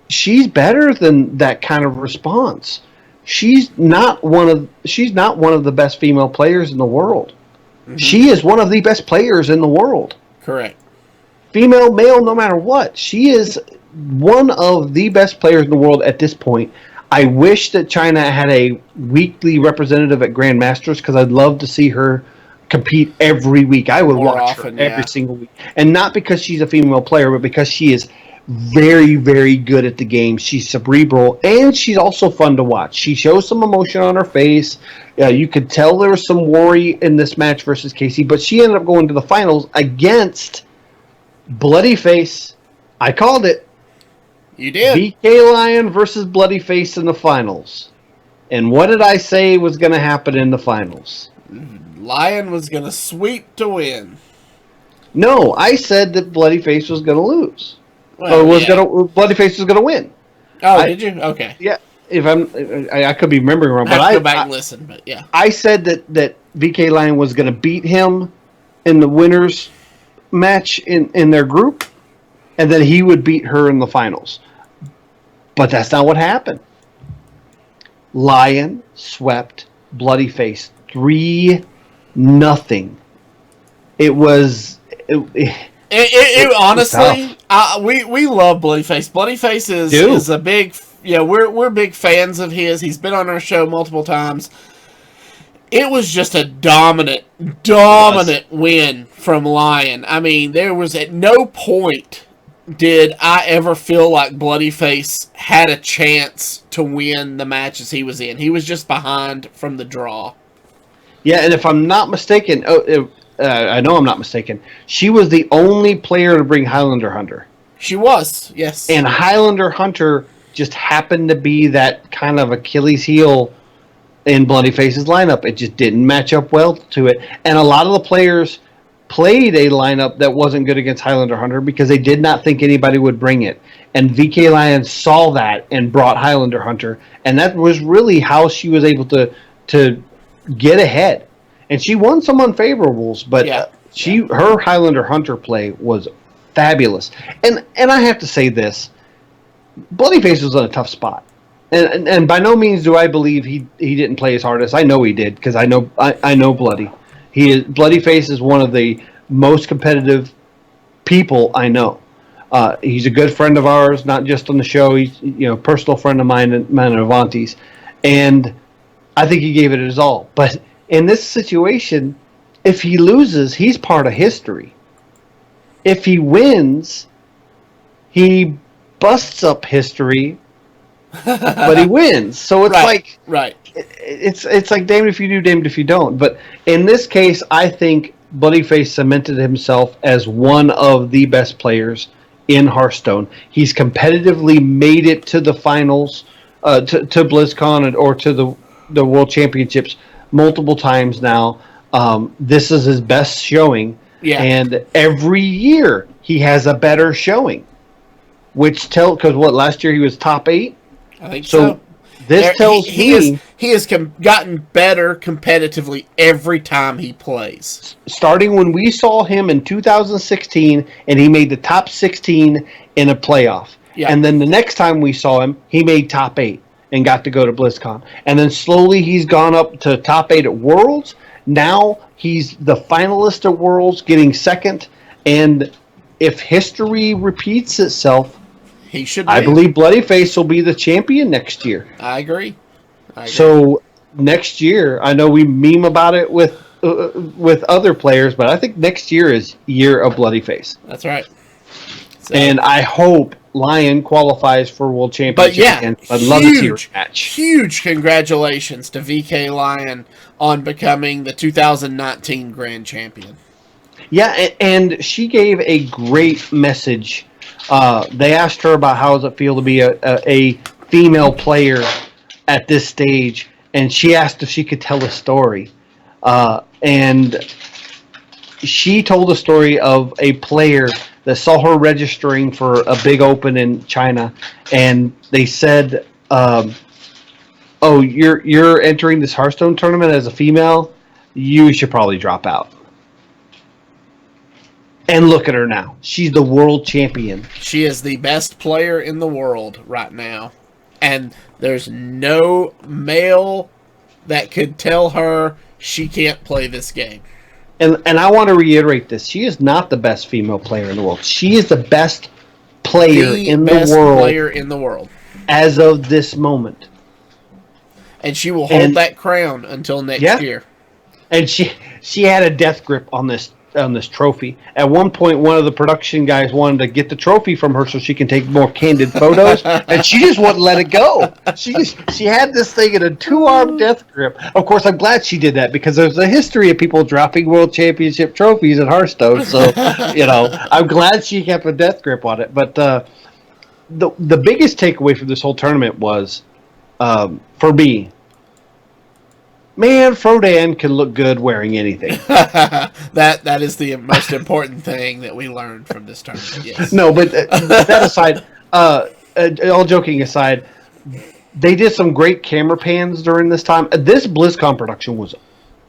she's better than that kind of response. She's not one of the best female players in the world. Mm-hmm. She is one of the best players in the world. Correct. Female, male, no matter what. She is one of the best players in the world at this point. I wish that China had a weekly representative at Grandmasters because I'd love to see her compete every week. I would watch her every single week. And not because she's a female player, but because she is very, very good at the game. She's cerebral, and she's also fun to watch. She shows some emotion on her face. You could tell there was some worry in this match versus Casey, but she ended up going to the finals against Bloody Face. I called it. You did. VK Lion versus Bloody Face in the finals. And what did I say was going to happen in the finals? Lion was going to sweep to win. No, I said that Bloody Face was going to lose. Well, Bloody Face was going to win. Oh, did you? Okay. Yeah. If I could be remembering wrong, I have to go back and listen, but yeah. I said that VK Lion was going to beat him in the winners match in their group, and then he would beat her in the finals. But that's not what happened. Lion swept Bloody Face 3-0. It was. It honestly, we love Bloody Face. Bloody Face is a big. Yeah, we're big fans of his. He's been on our show multiple times. It was just a dominant win from Lion. I mean, there was at no point did I ever feel like Bloody Face had a chance to win the matches he was in. He was just behind from the draw. Yeah, and if I'm not mistaken, I know I'm not mistaken, she was the only player to bring Highlander Hunter. She was, yes. And Highlander Hunter just happened to be that kind of Achilles heel in Bloody Face's lineup. It just didn't match up well to it. And a lot of the players played a lineup that wasn't good against Highlander Hunter because they did not think anybody would bring it. And VK Lion saw that and brought Highlander Hunter. And that was really how she was able to get ahead. And she won some unfavorables, but her Highlander Hunter play was fabulous. And I have to say this, Bloody Face was in a tough spot. And by no means do I believe he didn't play his hardest. I know he did because I know Bloody. Bloody Face is one of the most competitive people I know. He's a good friend of ours, not just on the show. He's a personal friend of mine at Avanties, and I think he gave it his all. But in this situation, if he loses, he's part of history. If he wins, he busts up history, but he wins. So it's it's like damned if you do, damned if you don't. But in this case, I think Bloody Face cemented himself as one of the best players in Hearthstone. He's competitively made it to the finals, to BlizzCon or to the World Championships multiple times now. This is his best showing, and every year he has a better showing. Because last year he was top 8? I think so. This tells me he has gotten better competitively every time he plays. Starting when we saw him in 2016, and he made the top 16 in a playoff. Yeah. And then the next time we saw him, he made top 8 and got to go to BlizzCon. And then slowly he's gone up to top 8 at Worlds. Now he's the finalist at Worlds, getting second. And if history repeats itself, he should. I believe Bloody Face will be the champion next year. I agree. So next year, I know we meme about it with other players, but I think next year is year of Bloody Face. That's right. So, and I hope Lion qualifies for World Championship. But again. I'd love to see a match. Huge congratulations to VK Lion on becoming the 2019 Grand Champion. Yeah, and she gave a great message. They asked her about how does it feel to be a female player at this stage, and she asked if she could tell a story. And she told a story of a player that saw her registering for a big open in China, and they said, "Oh, you're entering this Hearthstone tournament as a female. You should probably drop out." And look at her now. She's the world champion. She is the best player in the world right now. And there's no male that could tell her she can't play this game. And I want to reiterate this. She is not the best female player in the world. She is the best player in the world as of this moment. And she will hold that crown until next year. And she had a death grip on this trophy. At one point, one of the production guys wanted to get the trophy from her so she can take more candid photos, and she just wouldn't let it go. She had this thing in a 2-arm death grip. Of course, I'm glad she did that because there's a history of people dropping world championship trophies at Hearthstone. So, I'm glad she kept a death grip on it. But the biggest takeaway from this whole tournament was, for me, man, Frodan can look good wearing anything. that is the most important thing that we learned from this tournament. Yes. No, but that aside, all joking aside, they did some great camera pans during this time. This BlizzCon production was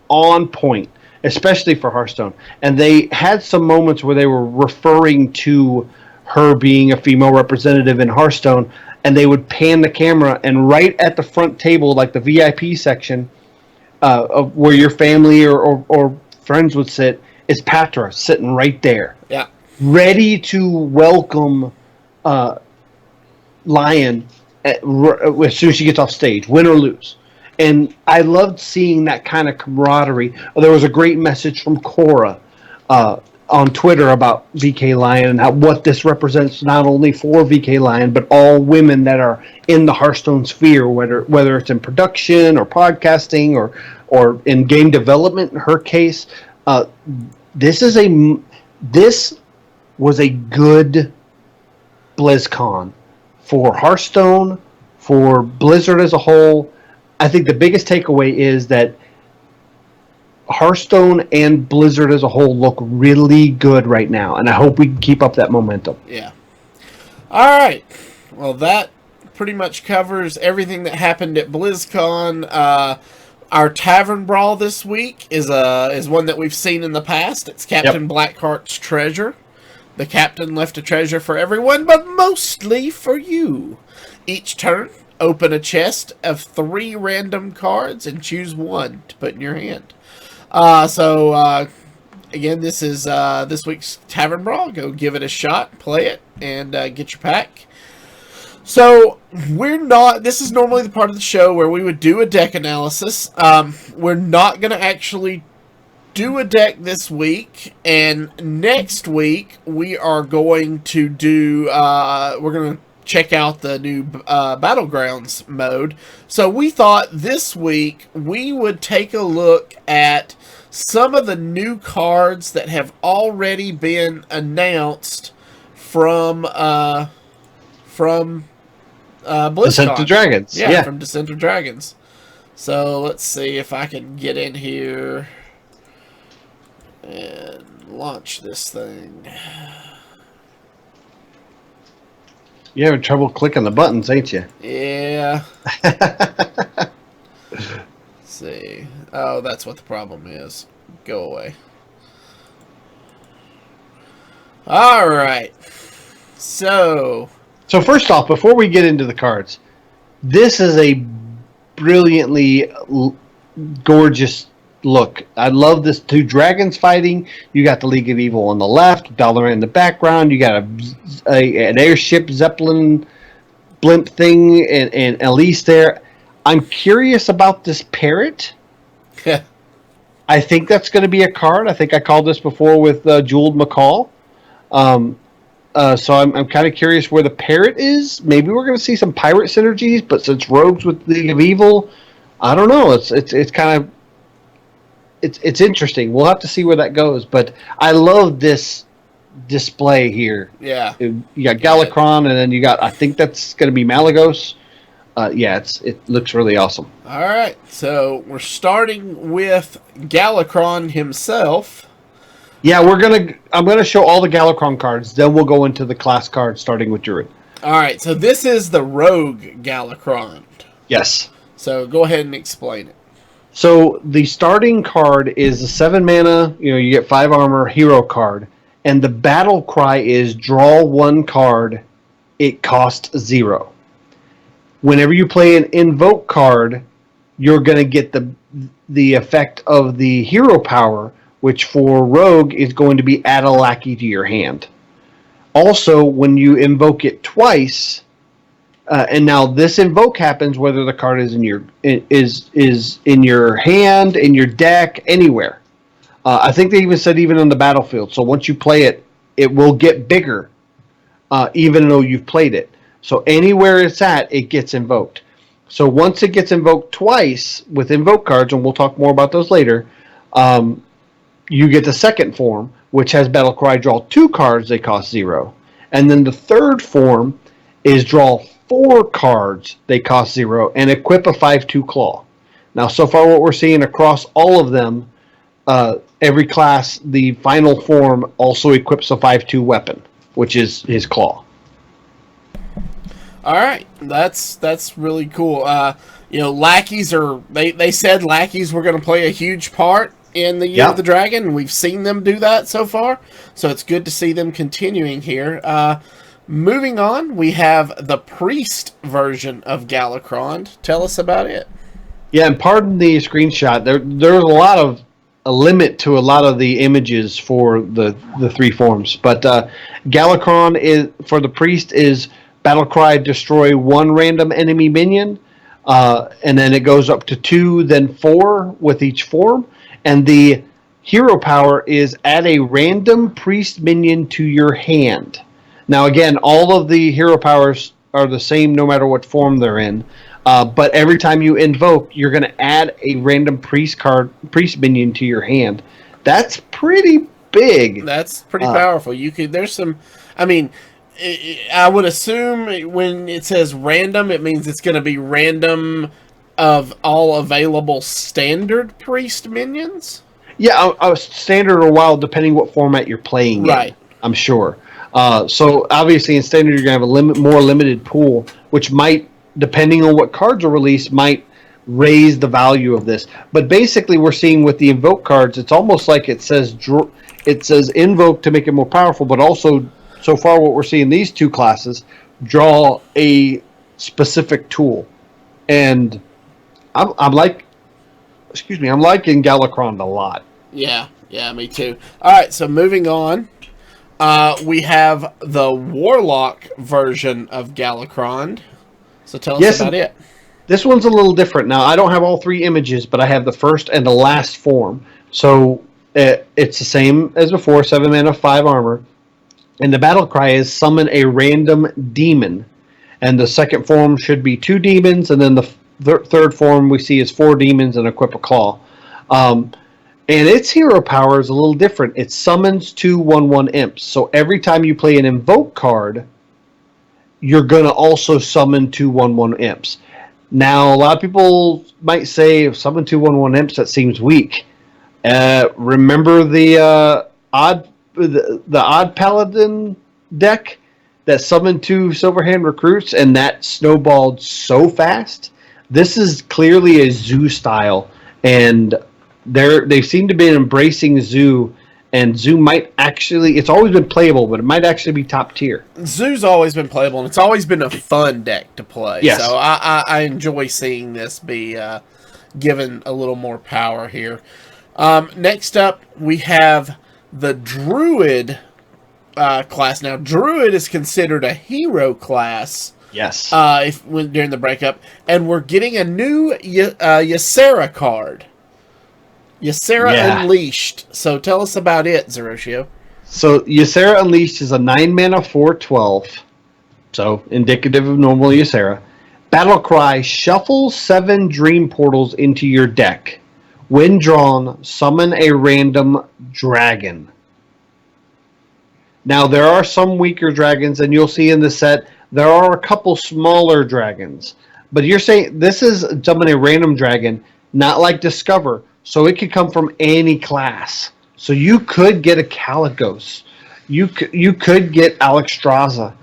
on point, especially for Hearthstone. And they had some moments where they were referring to her being a female representative in Hearthstone, and they would pan the camera, and right at the front table, like the VIP section, of where your family or friends would sit, is Patra sitting right there. Yeah. Ready to welcome Liooon as soon as she gets off stage, win or lose. And I loved seeing that kind of camaraderie. There was a great message from Cora on Twitter about VK Liooon and what this represents not only for VK Liooon, but all women that are in the Hearthstone sphere, whether it's in production or podcasting or in game development. In her case, this was a good BlizzCon for Hearthstone, for Blizzard as a whole. I think the biggest takeaway is that Hearthstone and Blizzard as a whole look really good right now, and I hope we can keep up that momentum. Yeah. All right. Well, that pretty much covers everything that happened at BlizzCon. Our Tavern Brawl this week is one that we've seen in the past. It's Captain Blackheart's treasure. The captain left a treasure for everyone, but mostly for you. Each turn, open a chest of 3 random cards and choose one to put in your hand. Again, this is this week's Tavern Brawl. Go give it a shot, play it, and get your pack. So, this is normally the part of the show where we would do a deck analysis. We're not going to actually do a deck this week, and next week we are going to do, we're going to check out the new Battlegrounds mode. So we thought this week we would take a look at some of the new cards that have already been announced from BlizzCon. Descent of Dragons. Yeah, from Descent of Dragons. So let's see if I can get in here and launch this thing. You're having trouble clicking the buttons, ain't you? Yeah. Let's see. Oh, that's what the problem is. Go away. All right. So first off, before we get into the cards, this is a brilliantly gorgeous look. I love this. 2 dragons fighting. You got the League of Evil on the left, Dalaran in the background. You got an airship Zeppelin blimp thing, and Elise there. I'm curious about this parrot. I think that's going to be a card. I think I called this before with Jeweled McCall. So I'm kind of curious where the parrot is. Maybe we're going to see some pirate synergies, but since Rogues with League of Evil, I don't know. It's kind of it's interesting. We'll have to see where that goes. But I love this display here. Yeah, you got Galakron, and then you got, I think that's going to be Malagos. It looks really awesome. All right, so we're starting with Galakron himself. Yeah, I'm gonna show all the Galakron cards. Then we'll go into the class cards, starting with Druid. All right, so this is the Rogue Galakron. Yes. So go ahead and explain it. So the starting card is a 7 mana. You get 5 armor hero card, and the battle cry is draw 1 card. It costs 0. Whenever you play an invoke card, you're going to get the effect of the hero power, which for Rogue is going to add a lackey to your hand. Also, when you invoke it twice, and now this invoke happens whether the card is in your hand, in your deck, anywhere. I think they even said even on the battlefield. So once you play it, it will get bigger, even though you've played it. So anywhere it's at, it gets invoked. So once it gets invoked twice with invoke cards, and we'll talk more about those later, you get the second form, which has Battlecry draw 2 cards, they cost 0. And then the third form is draw 4 cards, they cost 0, and equip a 5/2 claw. Now, so far what we're seeing across all of them, every class, the final form also equips a 5/2 weapon, which is his claw. All right, that's really cool. Lackeys they said lackeys were going to play a huge part in the Year of the Dragon, and we've seen them do that so far. So it's good to see them continuing here. Moving on, we have the Priest version of Galakrond. Tell us about it. Yeah, and pardon the screenshot. There's a limit to a lot of the images for the 3 forms. But Galakrond is for the Priest is Battlecry, destroy 1 random enemy minion, and then it goes up to 2, then 4 with each form. And the hero power is add a random priest minion to your hand. Now, again, all of the hero powers are the same no matter what form they're in. But every time you invoke, you're going to add a random priest minion to your hand. That's pretty big. That's pretty powerful. There's some. I mean, I would assume when it says random, it means it's going to be random of all available standard priest minions? Yeah, standard or wild, depending what format you're playing in, I'm sure. So obviously in standard you're going to have a more limited pool, which might, depending on what cards are released, might raise the value of this. But basically we're seeing with the invoke cards, it's almost like it says invoke to make it more powerful, but also so far what we're seeing these 2 classes draw a specific tool. And I'm liking Galakrond a lot. Yeah, me too. All right, so moving on, we have the Warlock version of Galakrond. So tell us about it. This one's a little different. Now, I don't have all 3 images, but I have the first and the last form. So it's the same as before, 7 mana, 5 armor. And the battle cry is summon a random demon. And the second form should be 2 demons, and then the third form we see is 4 demons and equip a claw. And its hero power is a little different. It summons 2 1/1 imps. So every time you play an invoke card, you're going to also summon 2 1/1 imps. Now, a lot of people might say, summon 2 1/1 imps, that seems weak. Remember the odd paladin deck that summoned 2 Silverhand recruits and that snowballed so fast? This is clearly a zoo style, and they seem to be embracing zoo, and zoo might actually, it's always been playable, but it might actually be top tier. Zoo's always been playable, and it's always been a fun deck to play. Yes. So I enjoy seeing this be given a little more power here. Next up, we have the Druid class. Now, Druid is considered a hero class. Yes. During the breakup, and we're getting a new Ysera card. Ysera Unleashed. So tell us about it, Zerotio. So Ysera Unleashed is a 9 mana 4/12. So indicative of normal Ysera. Battlecry, shuffle 7 dream portals into your deck. When drawn, summon a random dragon. Now there are some weaker dragons, and you'll see in the set there are a couple smaller dragons. But you're saying this is summon a random dragon, not like Discover. So it could come from any class. So you could get a Caligos. You could get Alexstrasza.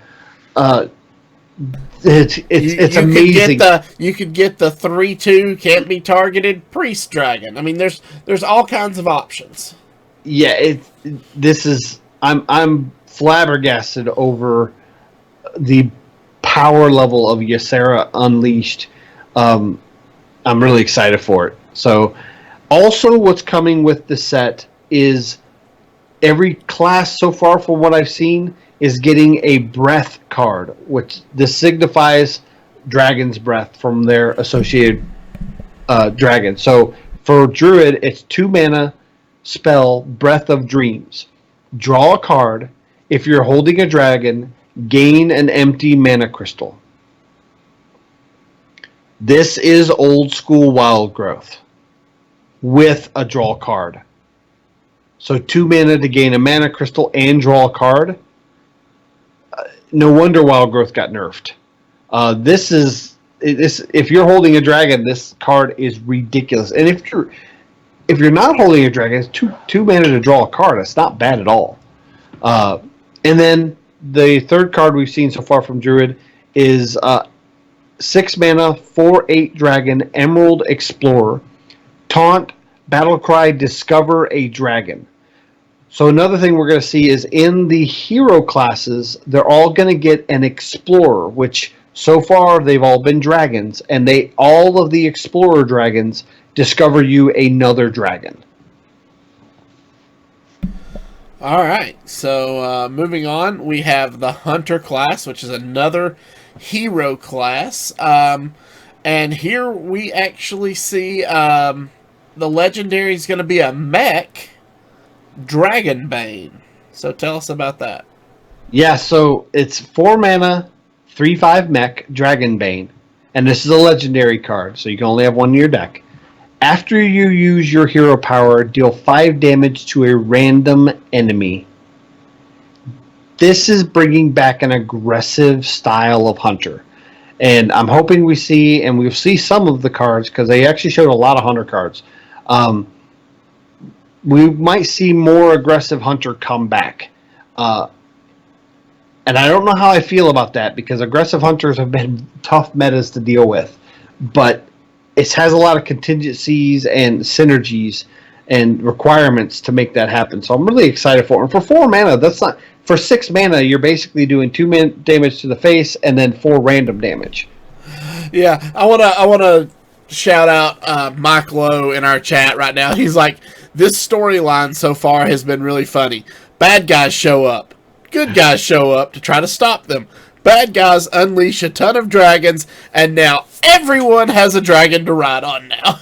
It's amazing. You could get the 3/2 can't be targeted priest dragon. I mean, there's all kinds of options. Yeah, I'm flabbergasted over the power level of Ysera Unleashed. I'm really excited for it. So, also what's coming with the set is every class so far, from what I've seen, is getting a breath card, which this signifies dragon's breath from their associated dragon. So for Druid, it's 2 mana, spell Breath of Dreams. Draw a card. If you're holding a dragon, gain an empty mana crystal. This is old school Wild Growth with a draw card. So 2 mana to gain a mana crystal and draw a card. No wonder Wild Growth got nerfed. If you're holding a dragon, this card is ridiculous. And if you're not holding a dragon, it's two mana to draw a card. It's not bad at all. And then the third card we've seen so far from Druid is 6 mana, 4/8 dragon, Emerald Explorer. Taunt, Battlecry, Discover a Dragon. So another thing we're going to see is in the hero classes, they're all going to get an Explorer, which so far they've all been dragons, and all of the Explorer dragons discover you another dragon. All right, so moving on, we have the Hunter class, which is another hero class. And here we actually see the legendary is going to be a mech, Dragonbane. So tell us about that. Yeah, so it's 4 mana, 3/5 mech, Dragonbane. And this is a legendary card, so you can only have one in your deck. After you use your hero power, deal 5 damage to a random enemy. This is bringing back an aggressive style of Hunter. And I'm hoping we'll see some of the cards, because they actually showed a lot of Hunter cards. We might see more aggressive Hunter come back. And I don't know how I feel about that, because aggressive Hunters have been tough metas to deal with. But it has a lot of contingencies and synergies and requirements to make that happen. So I'm really excited for it. And for 4 mana, for 6 mana, you're basically doing 2 damage to the face and then 4 random damage. Yeah, I wanna shout out Mike Lowe in our chat right now. He's like, this storyline so far has been really funny. Bad guys show up. Good guys show up to try to stop them. Bad guys unleash a ton of dragons, and now everyone has a dragon to ride on now.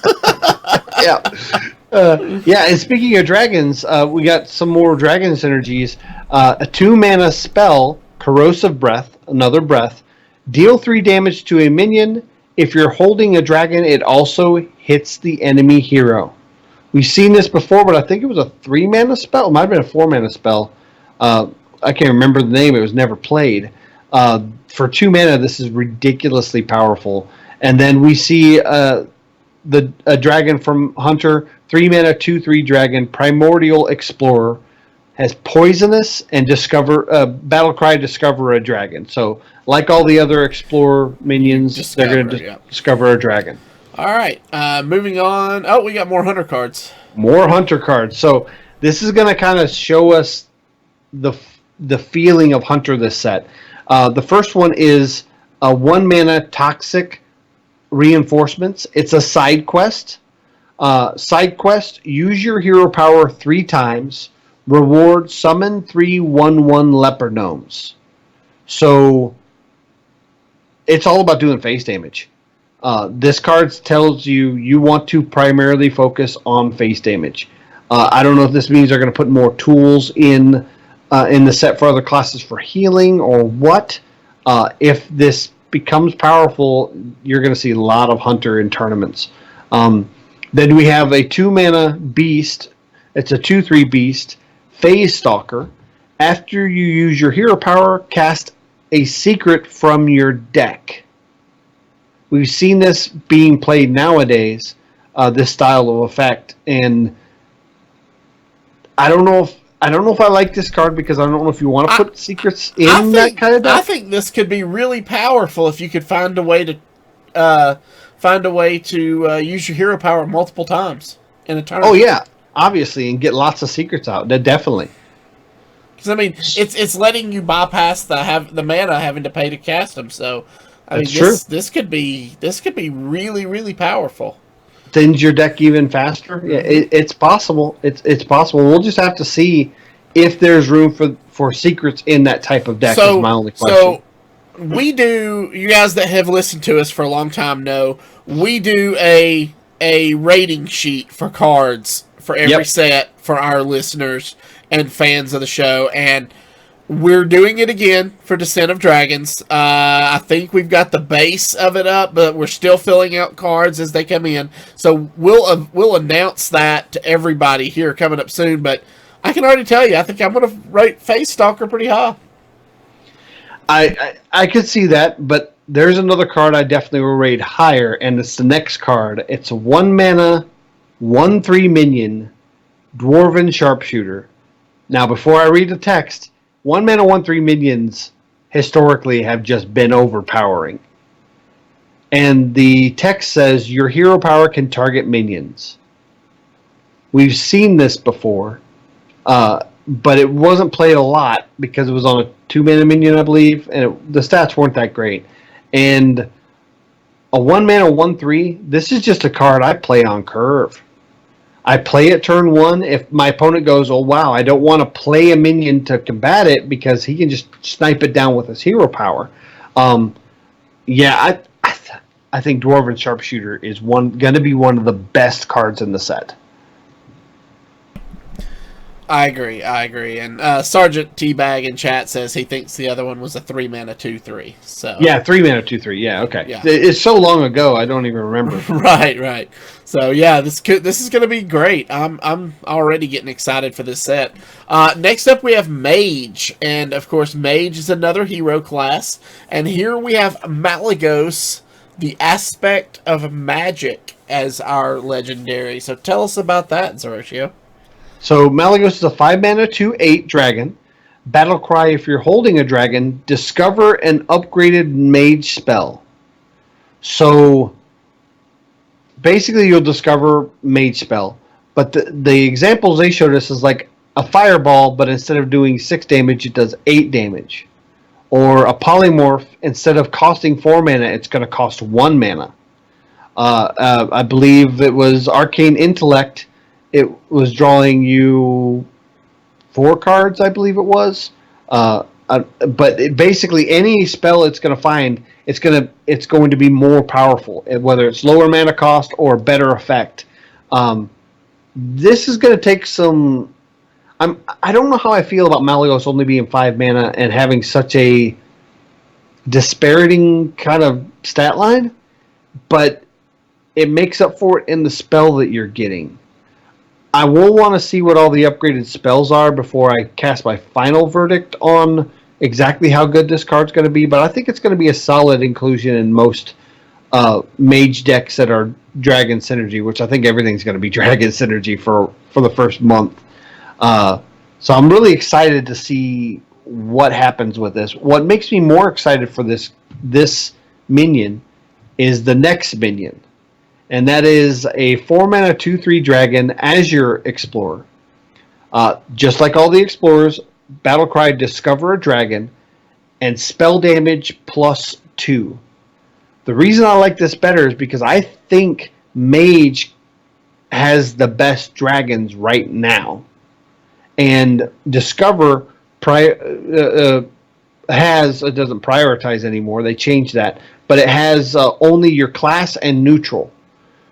Yeah. And speaking of dragons, we got some more dragon synergies. A 2 mana spell, Corrosive Breath, another breath. Deal 3 damage to a minion. If you're holding a dragon, it also hits the enemy hero. We've seen this before, but I think it was a 3 mana spell. It might have been a 4 mana spell. I can't remember the name. It was never played. For 2 mana, this is ridiculously powerful. And then we see a dragon from Hunter, 3 mana, 2/3 dragon, Primordial Explorer, has Poisonous and Battlecry, Discover a Dragon. So, like all the other Explorer minions, they're going to discover a dragon. All right, moving on. Oh, we got more Hunter cards. More Hunter cards. So this is going to kind of show us the feeling of Hunter this set. The first one is a 1 mana Toxic Reinforcements. It's a side quest. Side quest, use your hero power 3 times. Reward, summon 3 1/1 leopard gnomes. So it's all about doing face damage. This card tells you want to primarily focus on face damage. I don't know if this means they're going to put more tools in the set for other classes for healing or what. If this becomes powerful, you're going to see a lot of Hunter in tournaments. Then we have a 2 mana beast. It's a 2/3 beast, Phase Stalker. After you use your hero power, cast a secret from your deck. We've seen this being played nowadays, this style of effect, and I don't know if I like this card, because I don't know if you want to put secrets in that kind of deck. I think this could be really powerful if you could find a way to use your hero power multiple times in a tournament. Oh yeah, obviously, and get lots of secrets out. Definitely. Because I mean, it's letting you bypass the mana having to pay to cast them. So I mean, this could be really, really powerful. Thins your deck even faster. Yeah, it's possible. It's possible. We'll just have to see if there's room for secrets in that type of deck. Is my only question. So you guys that have listened to us for a long time know we do a rating sheet for cards for every set for our listeners and fans of the show, and we're doing it again for Descent of Dragons. I think we've got the base of it up, but we're still filling out cards as they come in. So we'll announce that to everybody here coming up soon. But I can already tell you, I think I'm going to rate Face Stalker pretty high. I could see that, but there's another card I definitely will rate higher, and it's the next card. It's a 1 mana, 1/3 minion, Dwarven Sharpshooter. Now, before I read the text, 1 mana, 1/3 minions historically have just been overpowering. And the text says your hero power can target minions. We've seen this before, but it wasn't played a lot because it was on a 2 mana minion, I believe, and the stats weren't that great. And a 1 mana, 1/3, this is just a card I play on curve. I play it turn 1. If my opponent goes, oh wow, I don't want to play a minion to combat it because he can just snipe it down with his hero power. I think Dwarven Sharpshooter is going to be one of the best cards in the set. I agree. And Sergeant Teabag in chat says he thinks the other one was a 3 mana 2/3. So yeah, 3 mana 2/3. Yeah, okay. Yeah. It's so long ago, I don't even remember. Right. So yeah, this is going to be great. I'm already getting excited for this set. Next up, we have Mage, and of course, Mage is another hero class. And here we have Malygos, the Aspect of Magic, as our legendary. So tell us about that, Zerotio. So Malygos is a 5 mana 2/8 dragon. Battle cry: if you're holding a dragon, discover an upgraded mage spell. So basically you'll discover mage spell. But the examples they showed us is like a fireball, but instead of doing 6 damage, it does 8 damage. Or a polymorph, instead of costing 4 mana, it's going to cost 1 mana. I believe it was Arcane Intellect. It was drawing you 4 cards, I believe it was. But basically, any spell it's going to find, it's going to be more powerful, whether it's lower mana cost or better effect. This is going to take some. I don't know how I feel about Malygos only being 5 mana and having such a disparating kind of stat line, but it makes up for it in the spell that you're getting. I will want to see what all the upgraded spells are before I cast my final verdict on exactly how good this card's going to be, but I think it's going to be a solid inclusion in most mage decks that are Dragon Synergy, which I think everything's going to be Dragon Synergy for the first month. So I'm really excited to see what happens with this. What makes me more excited for this minion is the next minion. And that is a 4 mana 2/3 dragon, Azure Explorer. Just like all the explorers, Battlecry: discover a dragon, and spell damage +2. The reason I like this better is because I think Mage has the best dragons right now, and Discover it doesn't prioritize anymore. They changed that, but it has only your class and neutral.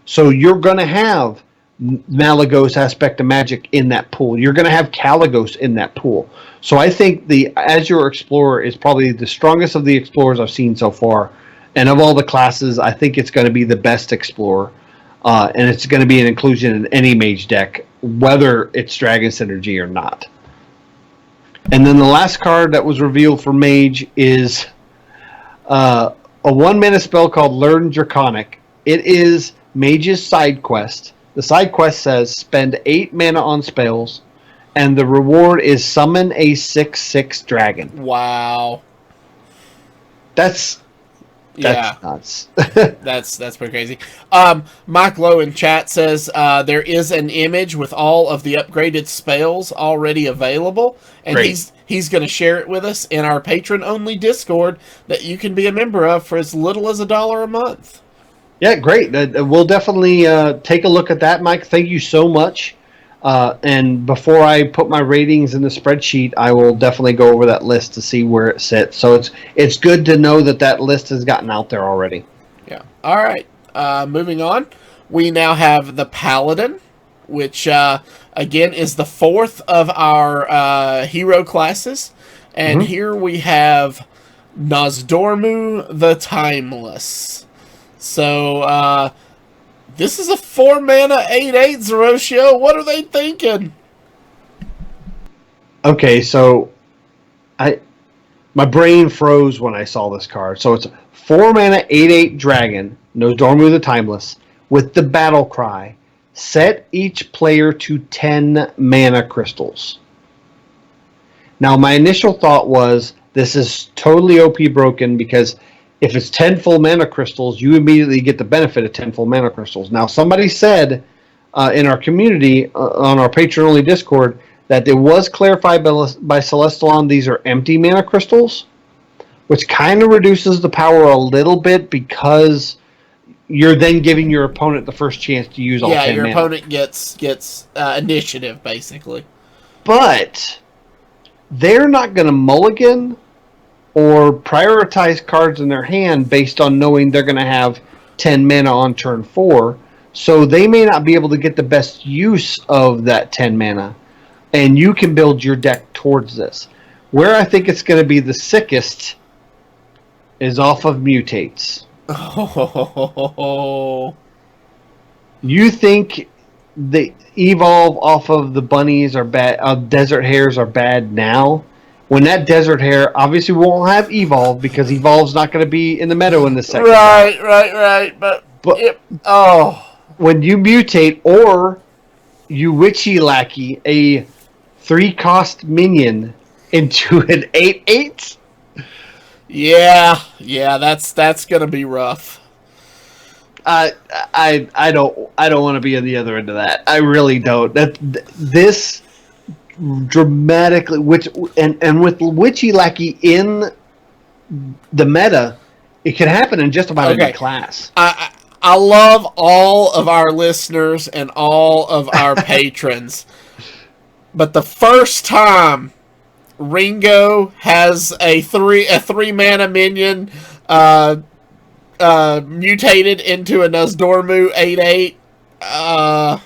So you're going to have Malygos Aspect of Magic in that pool. You're going to have Kaligos in that pool. So I think the Azure Explorer is probably the strongest of the explorers I've seen so far. And of all the classes, I think it's going to be the best explorer. And it's going to be an inclusion in any mage deck, whether it's Dragon Synergy or not. And then the last card that was revealed for Mage is a 1 mana spell called Learn Draconic. It is Mage's side quest. The side quest says spend 8 mana on spells, and the reward is summon a 6/6 dragon. Wow. That's nuts. That's pretty crazy. Mike Lowe in chat says there is an image with all of the upgraded spells already available, and Great. he's going to share it with us in our patron-only Discord that you can be a member of for as little as $1 a month. Yeah, great. We'll definitely take a look at that, Mike. Thank you so much. And before I put my ratings in the spreadsheet, I will definitely go over that list to see where it sits. So it's good to know that list has gotten out there already. Yeah. All right. Moving on. We now have the Paladin, which again is the fourth of our hero classes. And here we have Nozdormu the Timeless. So this is a 4-mana 8/8 Zerotio. What are they thinking? Okay, so my brain froze when I saw this card. So it's a 4-mana 8/8 dragon, Nozdormu the Timeless, with the battle cry. Set each player to 10 mana crystals. Now, my initial thought was this is totally OP broken because if it's 10 full mana crystals, you immediately get the benefit of 10 full mana crystals. Now, somebody said in our community, on our patron-only Discord, that it was clarified by Celestalon these are empty mana crystals, which kind of reduces the power a little bit because you're then giving your opponent the first chance to use all 10 mana. Yeah, your opponent gets initiative, basically. But they're not going to mulligan or prioritize cards in their hand based on knowing they're going to have 10 mana on turn 4. So they may not be able to get the best use of that 10 mana. And you can build your deck towards this. Where I think it's going to be the sickest is off of mutates. Oh. You think the evolve off of the bunnies are bad, desert hares are bad now? When that desert hare obviously won't have evolve because evolve's not going to be in the meadow in the second round. Right. But when you mutate or you witchy lackey a 3-cost minion into an 8/8. Yeah, that's gonna be rough. I don't want to be on the other end of that. I really don't. This dramatically and with witchy lackey in the meta, it can happen in just about any class. I love all of our listeners and all of our patrons. But the first time Ringo has a 3-mana minion mutated into a Nozdormu 8/8,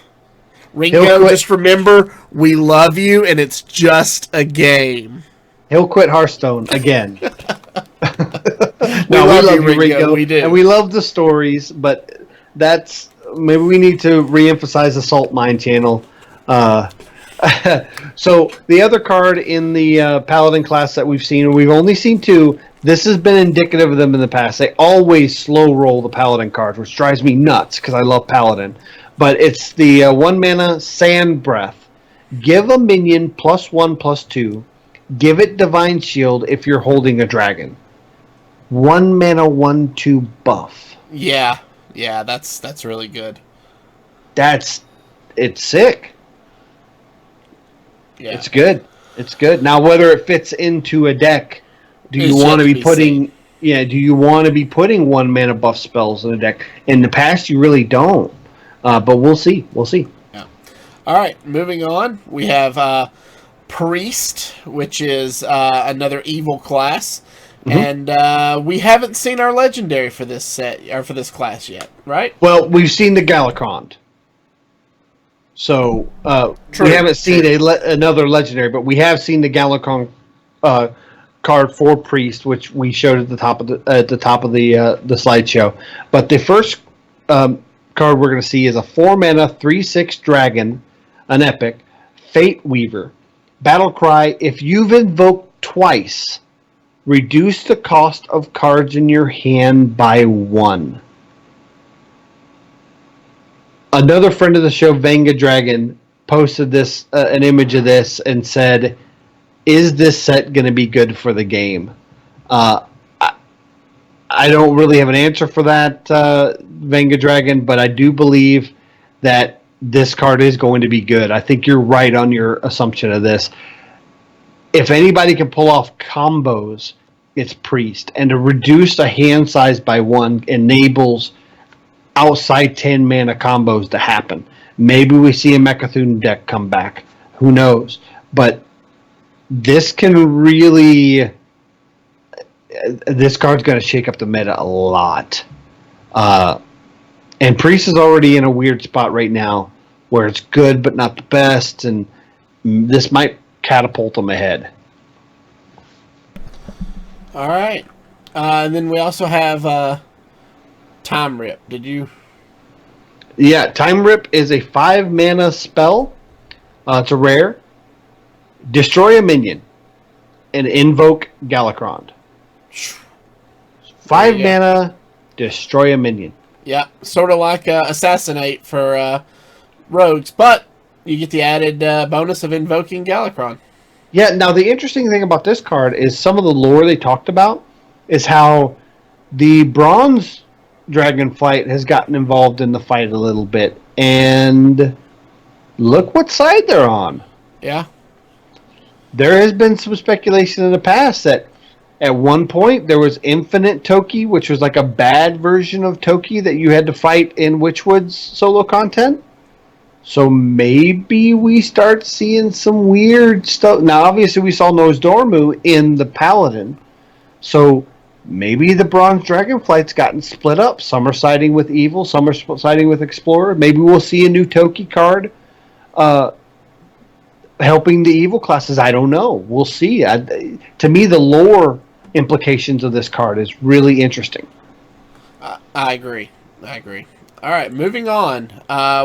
Ringo, just remember, we love you, and it's just a game. He'll quit Hearthstone again. we love you, Ringo. We do. And we love the stories, but maybe we need to re-emphasize the Salt Mine channel. So the other card in the Paladin class that we've seen, we've only seen 2. This has been indicative of them in the past. They always slow roll the Paladin cards, which drives me nuts because I love Paladin. But it's the 1-mana Sand Breath. Give a minion +1/+2. Give it Divine Shield if you're holding a dragon. 1-mana 1/2 buff. Yeah, that's really good. It's sick. Yeah. It's good. Now, whether it fits into a deck, do you want to be putting 1-mana buff spells in a deck? In the past, you really don't. But we'll see. Yeah. All right, moving on. We have Priest, which is another evil class, and we haven't seen our legendary for this set or for this class yet, right? Well, we've seen the Galakond. So we haven't seen another legendary, but we have seen the Galakon card for Priest, which we showed at the top of the slideshow. But the first card we're going to see is a 4-mana 3/6 dragon, an epic, Fate Weaver. Battle cry: if you've invoked twice, reduce the cost of cards in your hand by 1. Another friend of the show, Vanga Dragon, posted this an image of this and said, "Is this set going to be good for the game?" I don't really have an answer for that, Vanga Dragon, but I do believe that this card is going to be good. I think you're right on your assumption of this. If anybody can pull off combos, it's Priest, and to reduce a hand size by 1 enables outside 10 mana combos to happen. Maybe we see a Mecha'thun deck come back. Who knows? But this can really... This card's going to shake up the meta a lot. And Priest is already in a weird spot right now where it's good but not the best, and this might catapult them ahead. All right. And then we also have Time Rip. Did you? Yeah, Time Rip is a 5-mana spell. It's a rare. Destroy a minion and invoke Galakron. 5 mana, destroy a minion. Yeah, sort of like Assassinate for rogues, but you get the added bonus of invoking Galakron. Yeah, now the interesting thing about this card is some of the lore they talked about is how the Bronze Dragonflight has gotten involved in the fight a little bit, and look what side they're on. Yeah. There has been some speculation in the past that at one point there was Infinite Toki, which was like a bad version of Toki that you had to fight in Witchwood's solo content. So maybe we start seeing some weird stuff. Now, obviously, we saw Nozdormu in the Paladin. So maybe the Bronze Dragonflight's gotten split up. Some are siding with Evil, some are siding with Explorer. Maybe we'll see a new Toki card helping the Evil classes. I don't know. We'll see. To me, the lore implications of this card is really interesting. I agree. All right, moving on.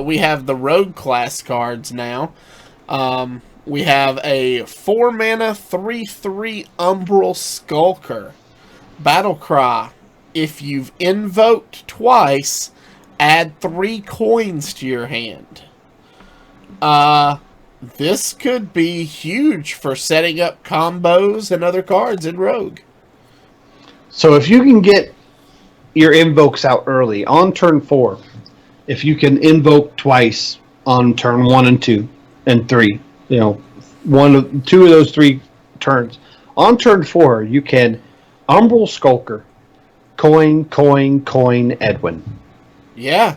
We have the Rogue class cards now. We have a 4-mana 3/3 Umbral Skulker. Battle Cry. If you've invoked twice, add 3 coins to your hand. This could be huge for setting up combos and other cards in Rogue. So if you can get your invokes out early on turn 4, if you can invoke twice on turn 1 and 2 and 3, two of those 3 turns, on turn 4 you can Umbral Skulker, coin Edwin. Yeah,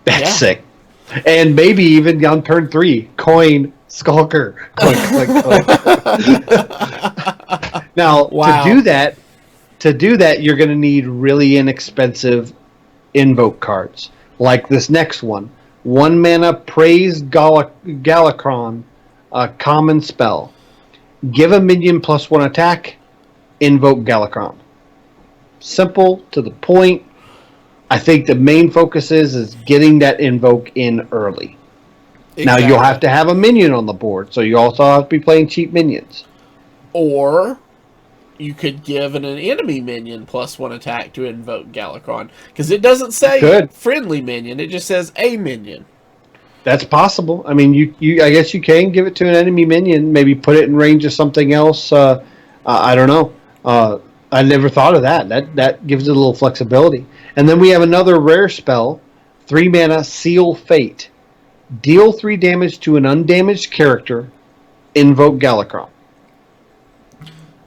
that's sick. And maybe even on turn 3, coin Skulker, coin. Now wow. To do that, you're going to need really inexpensive invoke cards, like this next one. 1 mana Praise Galakron, a common spell. Give a minion +1 attack, invoke Galakron. Simple, to the point. I think the main focus is getting that invoke in early. Exactly. Now you'll have to have a minion on the board, so you also have to be playing cheap minions. Or you could give an enemy minion +1 attack to invoke Galakron, because it doesn't say friendly minion; it just says a minion. That's possible. I mean, you I guess you can give it to an enemy minion. Maybe put it in range of something else. I don't know. I never thought of that. That gives it a little flexibility. And then we have another rare spell, 3 mana Seal Fate. Deal 3 damage to an undamaged character. Invoke Galakron.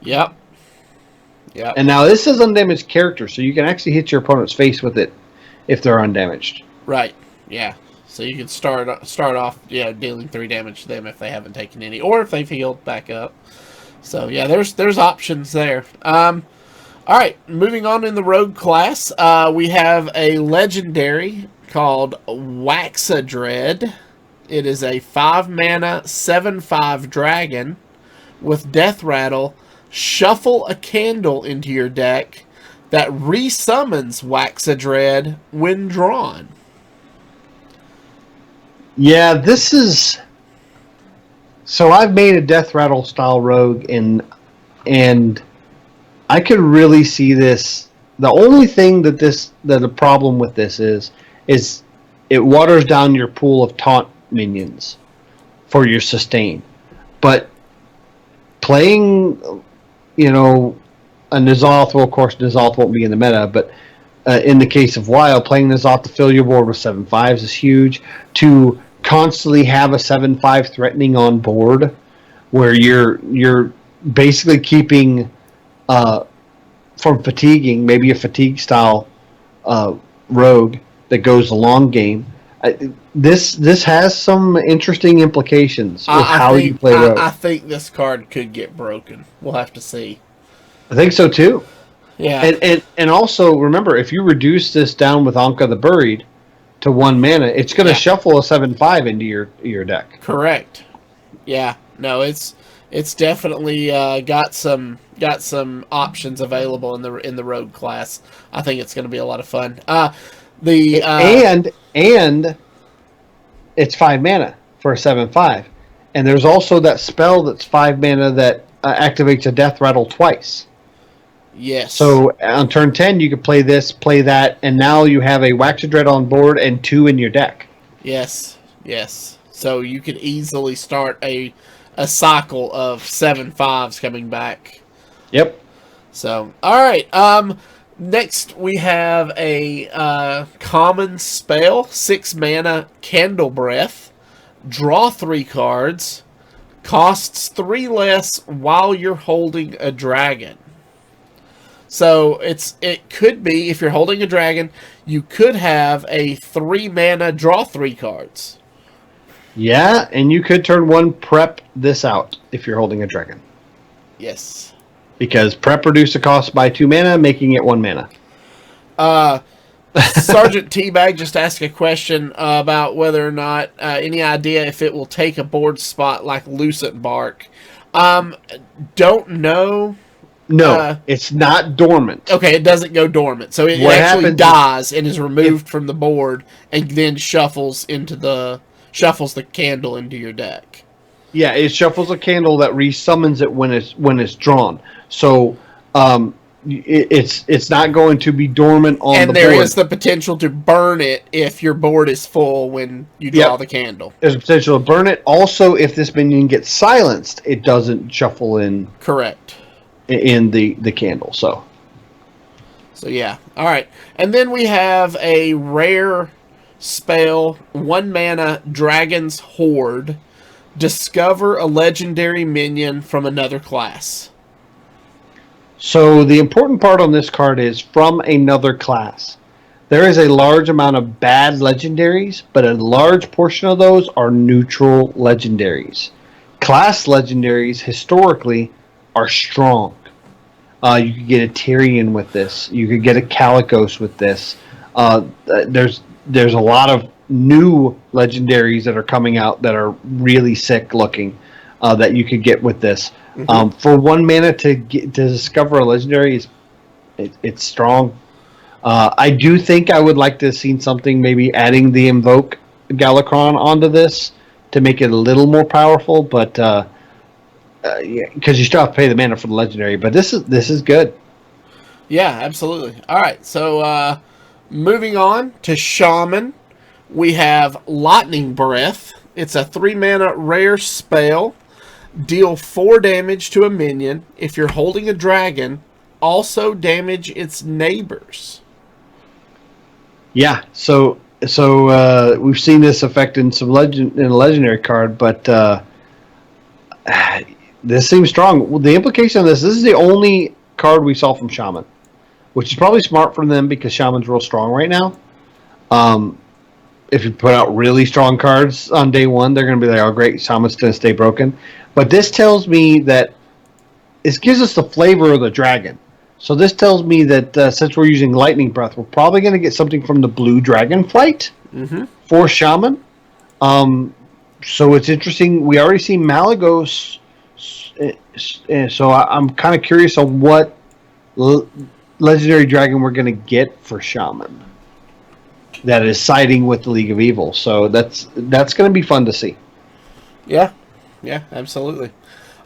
Yep. And now this is undamaged character, so you can actually hit your opponent's face with it if they're undamaged. Right. Yeah. So you can start off, dealing 3 damage to them if they haven't taken any, or if they've healed back up. So yeah, there's options there. All right, moving on in the Rogue class, we have a legendary called Waxadread. It is a 5-mana 7/5 dragon with Death Rattle. Shuffle a candle into your deck that resummons Waxadread when drawn. Yeah, this is... So I've made a Death Rattle style rogue, and I could really see this. The only thing that the problem with this is it waters down your pool of taunt minions for your sustain. But playing, a N'Zoth, well, of course, N'Zoth won't be in the meta, but in the case of WoW, playing N'Zoth to fill your board with 7/5s is huge. To constantly have a 7/5 threatening on board, where you're basically keeping from fatiguing, maybe a fatigue style rogue that goes a long game. This has some interesting implications with how you play rogue. I think this card could get broken. We'll have to see. I think so too. Yeah. And also remember, if you reduce this down with Anka the Buried, to 1 mana, it's going to Yeah. shuffle a 7/5 into your deck. Correct. Yeah. No, it's definitely got some options available in the rogue class. I think it's going to be a lot of fun. And it's 5 mana for a 7/5, and there's also that spell that's 5 mana that activates a death rattle twice. Yes. So on turn 10, you could play this, play that, and now you have a Waxadread on board and 2 in your deck. Yes. So you could easily start a cycle of 7/5s coming back. Yep. So, all right. Next we have a common spell, 6 mana, Candle Breath. Draw 3 cards. Costs 3 less while you're holding a dragon. So it could be, if you're holding a dragon, you could have a 3 mana draw 3 cards. Yeah, and you could turn 1 prep this out if you're holding a dragon. Yes. Because prep reduce the cost by 2 mana, making it 1 mana. Sergeant Teabag just asked a question about whether or not any idea if it will take a board spot like Lucent Bark. Don't know. No, it's not dormant. Okay, it doesn't go dormant, so it actually dies and is removed from the board, and then shuffles the candle into your deck. Yeah, it shuffles a candle that resummons it when it's drawn. So it's not going to be dormant on the board. And there is the potential to burn it if your board is full when you draw the candle. There's a potential to burn it. Also, if this minion gets silenced, it doesn't shuffle in. Correct. In the candle. So yeah. All right. And then we have a rare spell, 1 mana, Dragon's Horde. Discover a legendary minion from another class. So the important part on this card is from another class. There is a large amount of bad legendaries, but a large portion of those are neutral legendaries. Class legendaries, historically, are strong. You could get a Tyrion with this. You could get a Calicos with this. There's a lot of new legendaries that are coming out that are really sick looking that you could get with this. Mm-hmm. For 1 mana to discover a legendary, it's strong. I do think I would like to have seen something, maybe adding the Invoke Galakron onto this to make it a little more powerful, but because you still have to pay the mana for the legendary. But this is good. Yeah, absolutely. All right, so moving on to Shaman, we have Lightning Breath. It's a 3 mana rare spell. Deal 4 damage to a minion. If you're holding a dragon, also damage its neighbors. Yeah, so we've seen this effect in a legendary card, but this seems strong. Well, the implication of this is the only card we saw from Shaman, which is probably smart for them because Shaman's real strong right now. If you put out really strong cards on day 1, they're going to be like, oh, great, Shaman's going to stay broken. But this tells me that it gives us the flavor of the dragon. So this tells me that since we're using Lightning Breath, we're probably going to get something from the Blue Dragonflight for Shaman. So it's interesting. We already see Malagos, so I'm kind of curious on what legendary dragon we're going to get for Shaman that is siding with the League of Evil. So that's going to be fun to see. Yeah, absolutely.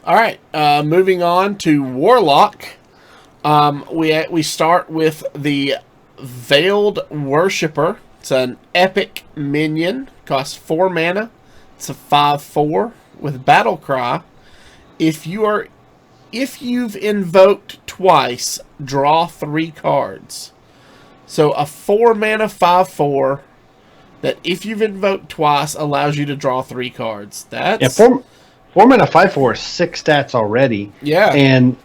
All right, moving on to Warlock. We start with the Veiled Worshipper. It's an epic minion. Costs 4 mana. It's a 5/4 with Battle Cry. If you've invoked twice, draw 3 cards. So a 4 mana 5/4 that if you've invoked twice allows you to draw 3 cards. That's 4 mana 5/4 is 6 stats already. Yeah. And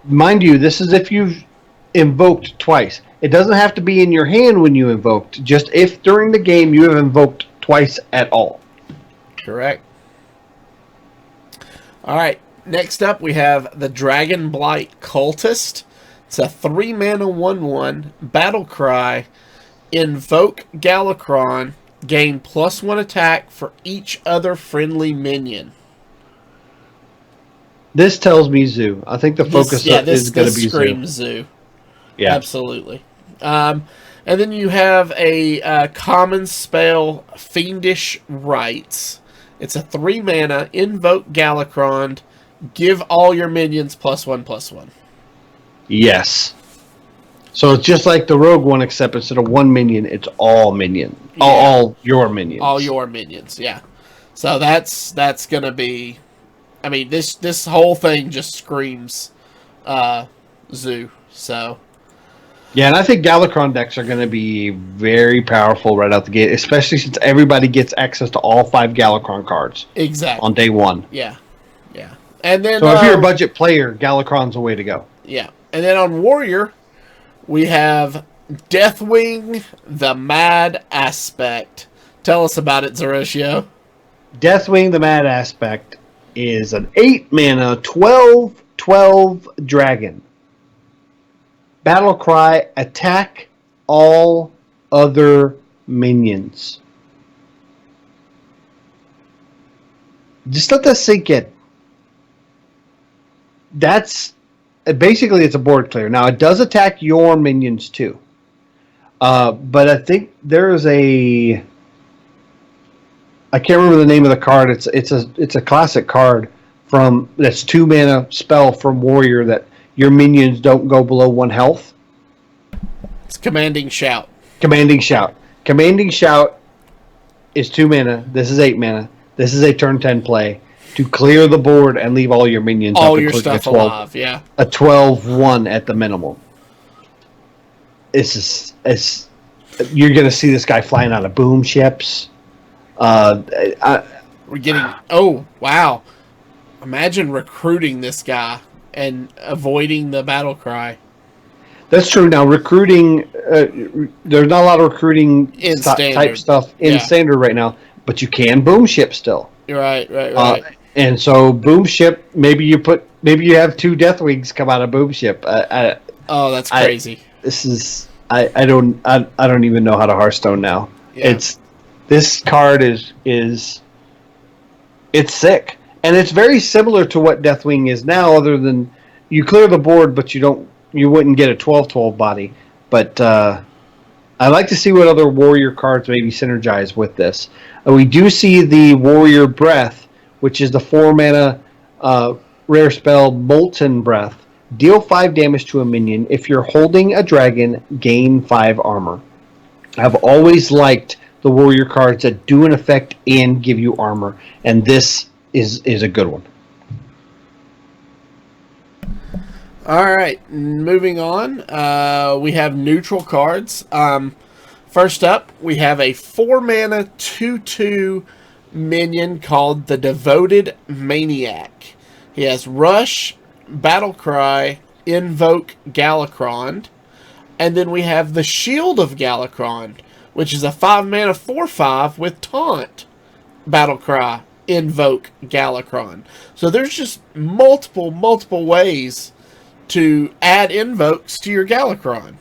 mind you, this is if you've invoked twice. It doesn't have to be in your hand when you invoked, just if during the game you have invoked twice at all. Correct. All right. Next up, we have the Dragon Blight Cultist. It's a 3 mana 1/1 Battle Cry. Invoke Galakron. Gain +1 attack for each other friendly minion. This tells me Zoo. I think the focus is going to be screams Zoo. Zoo. Yeah. Absolutely. And then you have a common spell, Fiendish Rites. It's a 3 mana, invoke Galakron, give all your minions +1/+1. Yes. So it's just like the Rogue one, except instead of 1 minion, it's all minion. Yeah. All your minions. All your minions, yeah. So that's going to be... I mean, this whole thing just screams Zoo, so... Yeah, and I think Galakron decks are going to be very powerful right out the gate, especially since everybody gets access to all 5 Galakron cards. Exactly. On day 1. Yeah. And then, so if you're a budget player, Galakron's the way to go. Yeah. And then on Warrior, we have Deathwing, the Mad Aspect. Tell us about it, Zerotio. Deathwing, the Mad Aspect is an 8 mana, 12/12 dragon. Battle cry, attack all other minions. Just let that sink in. That's basically, it's a board clear. Now it does attack your minions too, but I think there is I can't remember the name of the card. It's a classic card that's 2 mana spell from Warrior that your minions don't go below 1 health. It's Commanding Shout. Commanding Shout. Commanding Shout is 2 mana. This is 8 mana. This is a turn 10 play to clear the board and leave all your minions all up, your stuff alive. Yeah, a 12/1 at the minimum. You're going to see this guy flying out of boom ships. We're getting... Oh, wow. Imagine recruiting this guy and avoiding the battle cry. That's true. Now, recruiting, there's not a lot of recruiting type stuff in standard right now, but you can boom ship still. Right. And so boom ship, maybe you have 2 Deathwings come out of boom ship. Oh, that's crazy. I don't even know how to Hearthstone now. Yeah. This card is sick. And it's very similar to what Deathwing is now, other than you clear the board, but you wouldn't get a 12/12 body. But I'd like to see what other Warrior cards maybe synergize with this. We do see the Warrior Breath, which is the 4 mana rare spell Molten Breath. Deal 5 damage to a minion. If you're holding a dragon, gain 5 armor. I've always liked the Warrior cards that do an effect and give you armor, and this is a good one. All right, moving on. We have neutral cards. First up, we have a 4 mana 2/2 minion called the Devoted Maniac. He has Rush, Battle Cry, Invoke Galakron, and then we have the Shield of Galakron, which is a 5 mana 4/5 with Taunt, Battle Cry, Invoke Galakron. So there's just multiple ways to add invokes to your Galakron.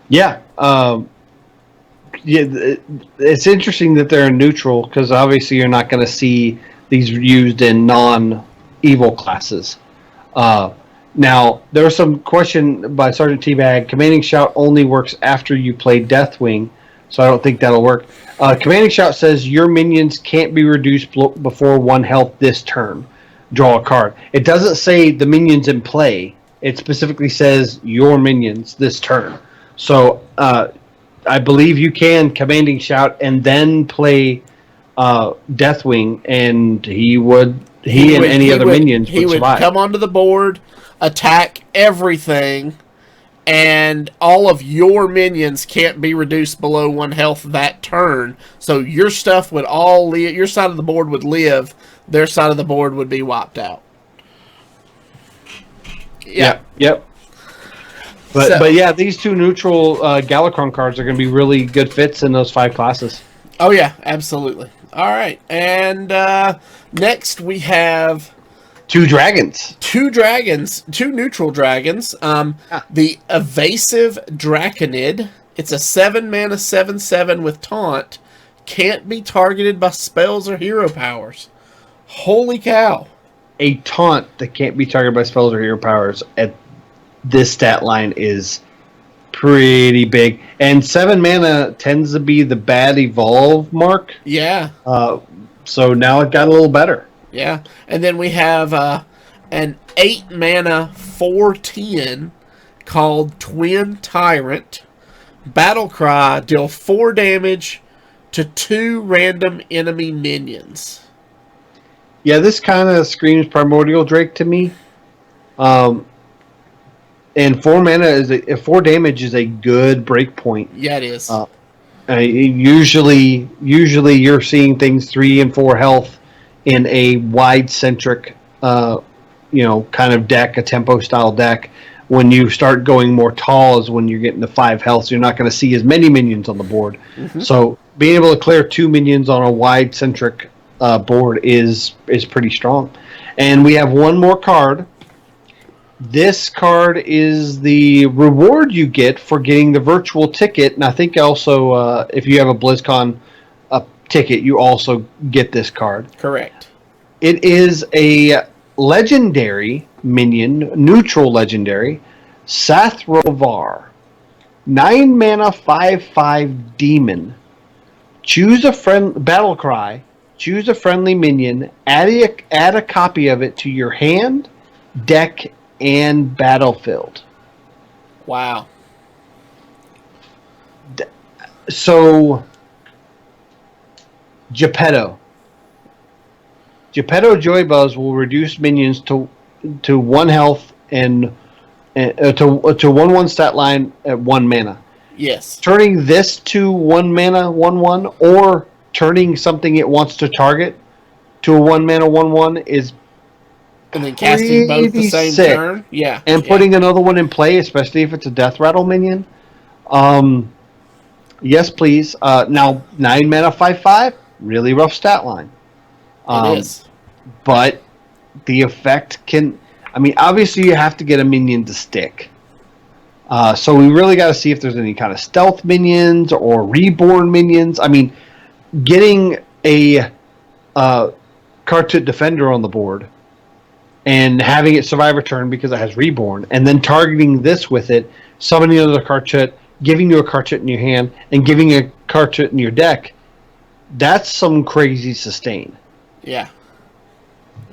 Yeah. It's interesting that they're neutral, because obviously you're not going to see these used in non-evil classes. Now, there was some question by Sergeant Teabag. Commanding Shout only works after you play Deathwing, so I don't think that'll work. Commanding Shout says your minions can't be reduced before 1 health this turn. Draw a card. It doesn't say the minions in play. It specifically says your minions this turn. So I believe you can Commanding Shout and then play Deathwing, and he and any other minions would survive. Come onto the board, attack everything, and all of your minions can't be reduced below 1 health that turn. So your stuff would all live. Your side of the board would live. Their side of the board would be wiped out. Yeah. Yep. But yeah, these 2 neutral Galakron cards are going to be really good fits in those 5 classes. Oh yeah, absolutely. All right, and next we have 2 dragons. 2 dragons, 2 neutral dragons. The Evasive Draconid It's a 7-mana 7/7 with taunt. Can't be targeted by spells or hero powers. Holy cow. A taunt that can't be targeted by spells or hero powers at this stat line is pretty big. And 7 mana tends to be the bad evolve mark. Yeah. So now it got a little better. Yeah. And then we have an 8-mana 4/10 called Twin Tyrant. Battle Cry, deal 4 damage to 2 random enemy minions. Yeah, this kind of screams Primordial Drake to me. And 4 mana 4 damage is a good break point. Yeah, it is. Usually you're seeing things 3 and 4 health in a wide centric, kind of deck, a tempo style deck. When you start going more tall is when you're getting to 5 health, so you're not going to see as many minions on the board. Mm-hmm. So being able to clear 2 minions on a wide centric board is pretty strong. And we have one more card. This card is the reward you get for getting the virtual ticket, and I think also if you have a BlizzCon ticket, you also get this card. Correct. It is a legendary minion, neutral legendary, Sathrovar. 9 mana 5/5 demon. Choose a friend battle cry. Choose a friendly minion. Add a copy of it to your hand, deck, and battlefield. Wow. So Geppetto Joybuzz will reduce minions to 1 health and to 1/1 stat line at 1 mana. Yes. Turning this to 1 mana 1/1 or turning something it wants to target to a 1 mana 1/1 is and then casting both the same sick. turn. Yeah. And putting another one in play, especially if it's a Death Rattle minion. Yes, please. Now 9 mana 5/5, really rough stat line. It is. But the effect obviously you have to get a minion to stick. So we really got to see if there's any kind of stealth minions or reborn minions. Getting a Kartut Defender on the board and having it survive a turn because it has reborn, and then targeting this with it, summoning another Kartut, giving you a Kartut in your hand, and giving a Kartut in your deck, that's some crazy sustain. Yeah.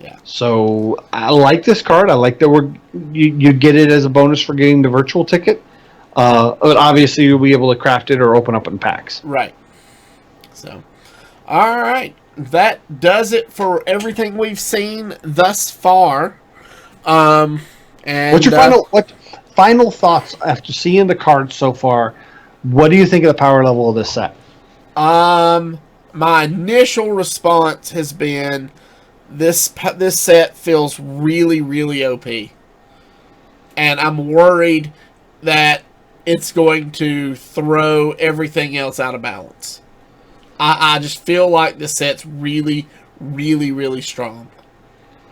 Yeah. So I like this card. I like that you get it as a bonus for getting the virtual ticket. But obviously you'll be able to craft it or open up in packs. Right. So, all right. That does it for everything we've seen thus far. And what's your final thoughts after seeing the cards so far? What do you think of the power level of this set? My initial response has been this set feels really, really OP. And I'm worried that it's going to throw everything else out of balance. I just feel like this set's really, really, really strong.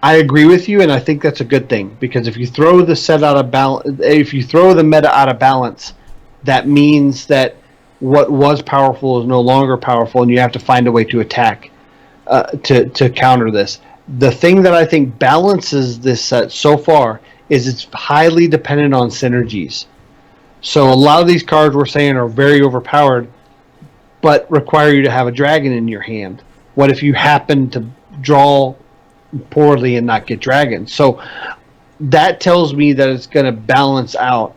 I agree with you, and I think that's a good thing, because if you throw the set out of balance, if you throw the meta out of balance, that means that what was powerful is no longer powerful, and you have to find a way to attack to counter this. The thing that I think balances this set so far is it's highly dependent on synergies. So a lot of these cards we're saying are very overpowered, but require you to have a dragon in your hand. What if you happen to draw poorly and not get dragons? So that tells me that it's going to balance out.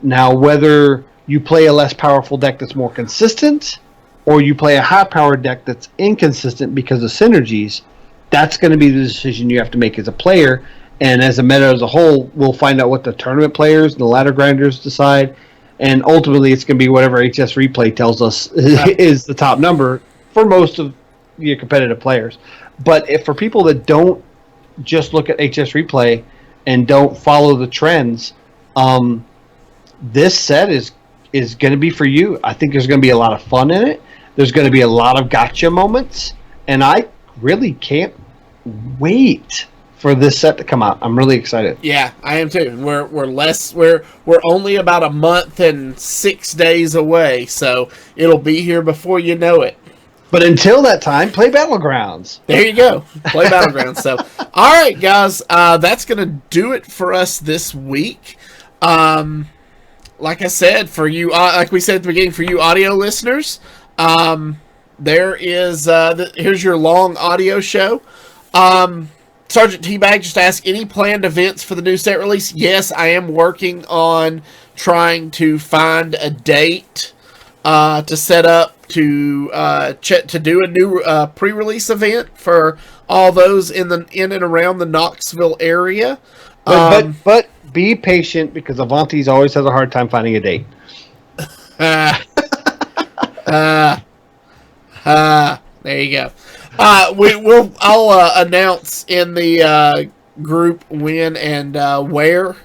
Now, whether you play a less powerful deck that's more consistent, or you play a high-powered deck that's inconsistent because of synergies, that's going to be the decision you have to make as a player. And as a meta as a whole, we'll find out what the tournament players and the ladder grinders decide. And ultimately, it's going to be whatever HS Replay tells us is the top number for most of your competitive players. But if for people that don't just look at HS Replay and don't follow the trends, this set is going to be for you. I think there's going to be a lot of fun in it. There's going to be a lot of gotcha moments. And I really can't wait for this set to come out. I'm really excited. Yeah, I am too. We're only about a month and 6 days away, so it'll be here before you know it. But until that time, play Battlegrounds. There you go. Play Battlegrounds. So, all right, guys, that's going to do it for us this week. Like I said, for you, like we said at the beginning, for you audio listeners, there is here's your long audio show. Sergeant Teabag just asked, any planned events for the new set release? Yes, I am working on trying to find a date to set up to do a new pre-release event for all those in and around the Knoxville area. But be patient, because Avanties always has a hard time finding a date. There you go. I'll announce in the group when and where,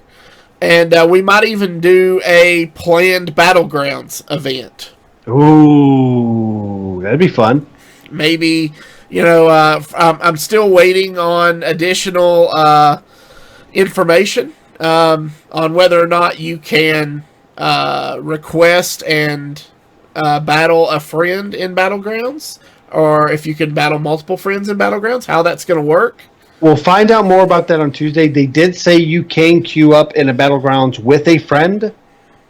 and we might even do a planned Battlegrounds event. Ooh, that'd be fun. Maybe, I'm still waiting on additional information on whether or not you can request and battle a friend in Battlegrounds, or if you can battle multiple friends in Battlegrounds, how that's going to work. We'll find out more about that on Tuesday. They did say you can queue up in a Battlegrounds with a friend,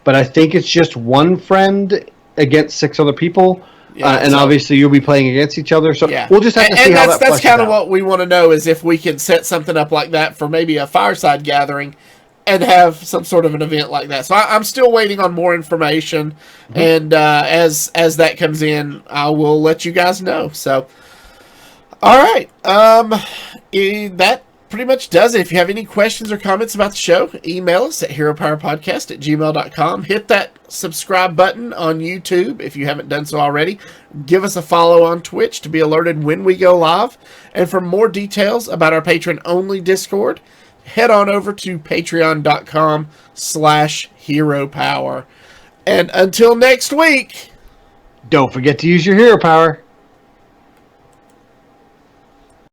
but I think it's just one friend against 6 other people. And obviously you'll be playing against each other. So we'll just have to see how that's kind of what we want to know, is if we can set something up like that for maybe a fireside gathering and have some sort of an event like that. So I'm still waiting on more information, and as that comes in, I will let you guys know. So, all right, that pretty much does it. If you have any questions or comments about the show, email us at heropowerpodcast@gmail.com. Hit that subscribe button on YouTube if you haven't done so already. Give us a follow on Twitch to be alerted when we go live. And for more details about our patron-only Discord, head on over to patreon.com/heropower. And until next week, don't forget to use your hero power.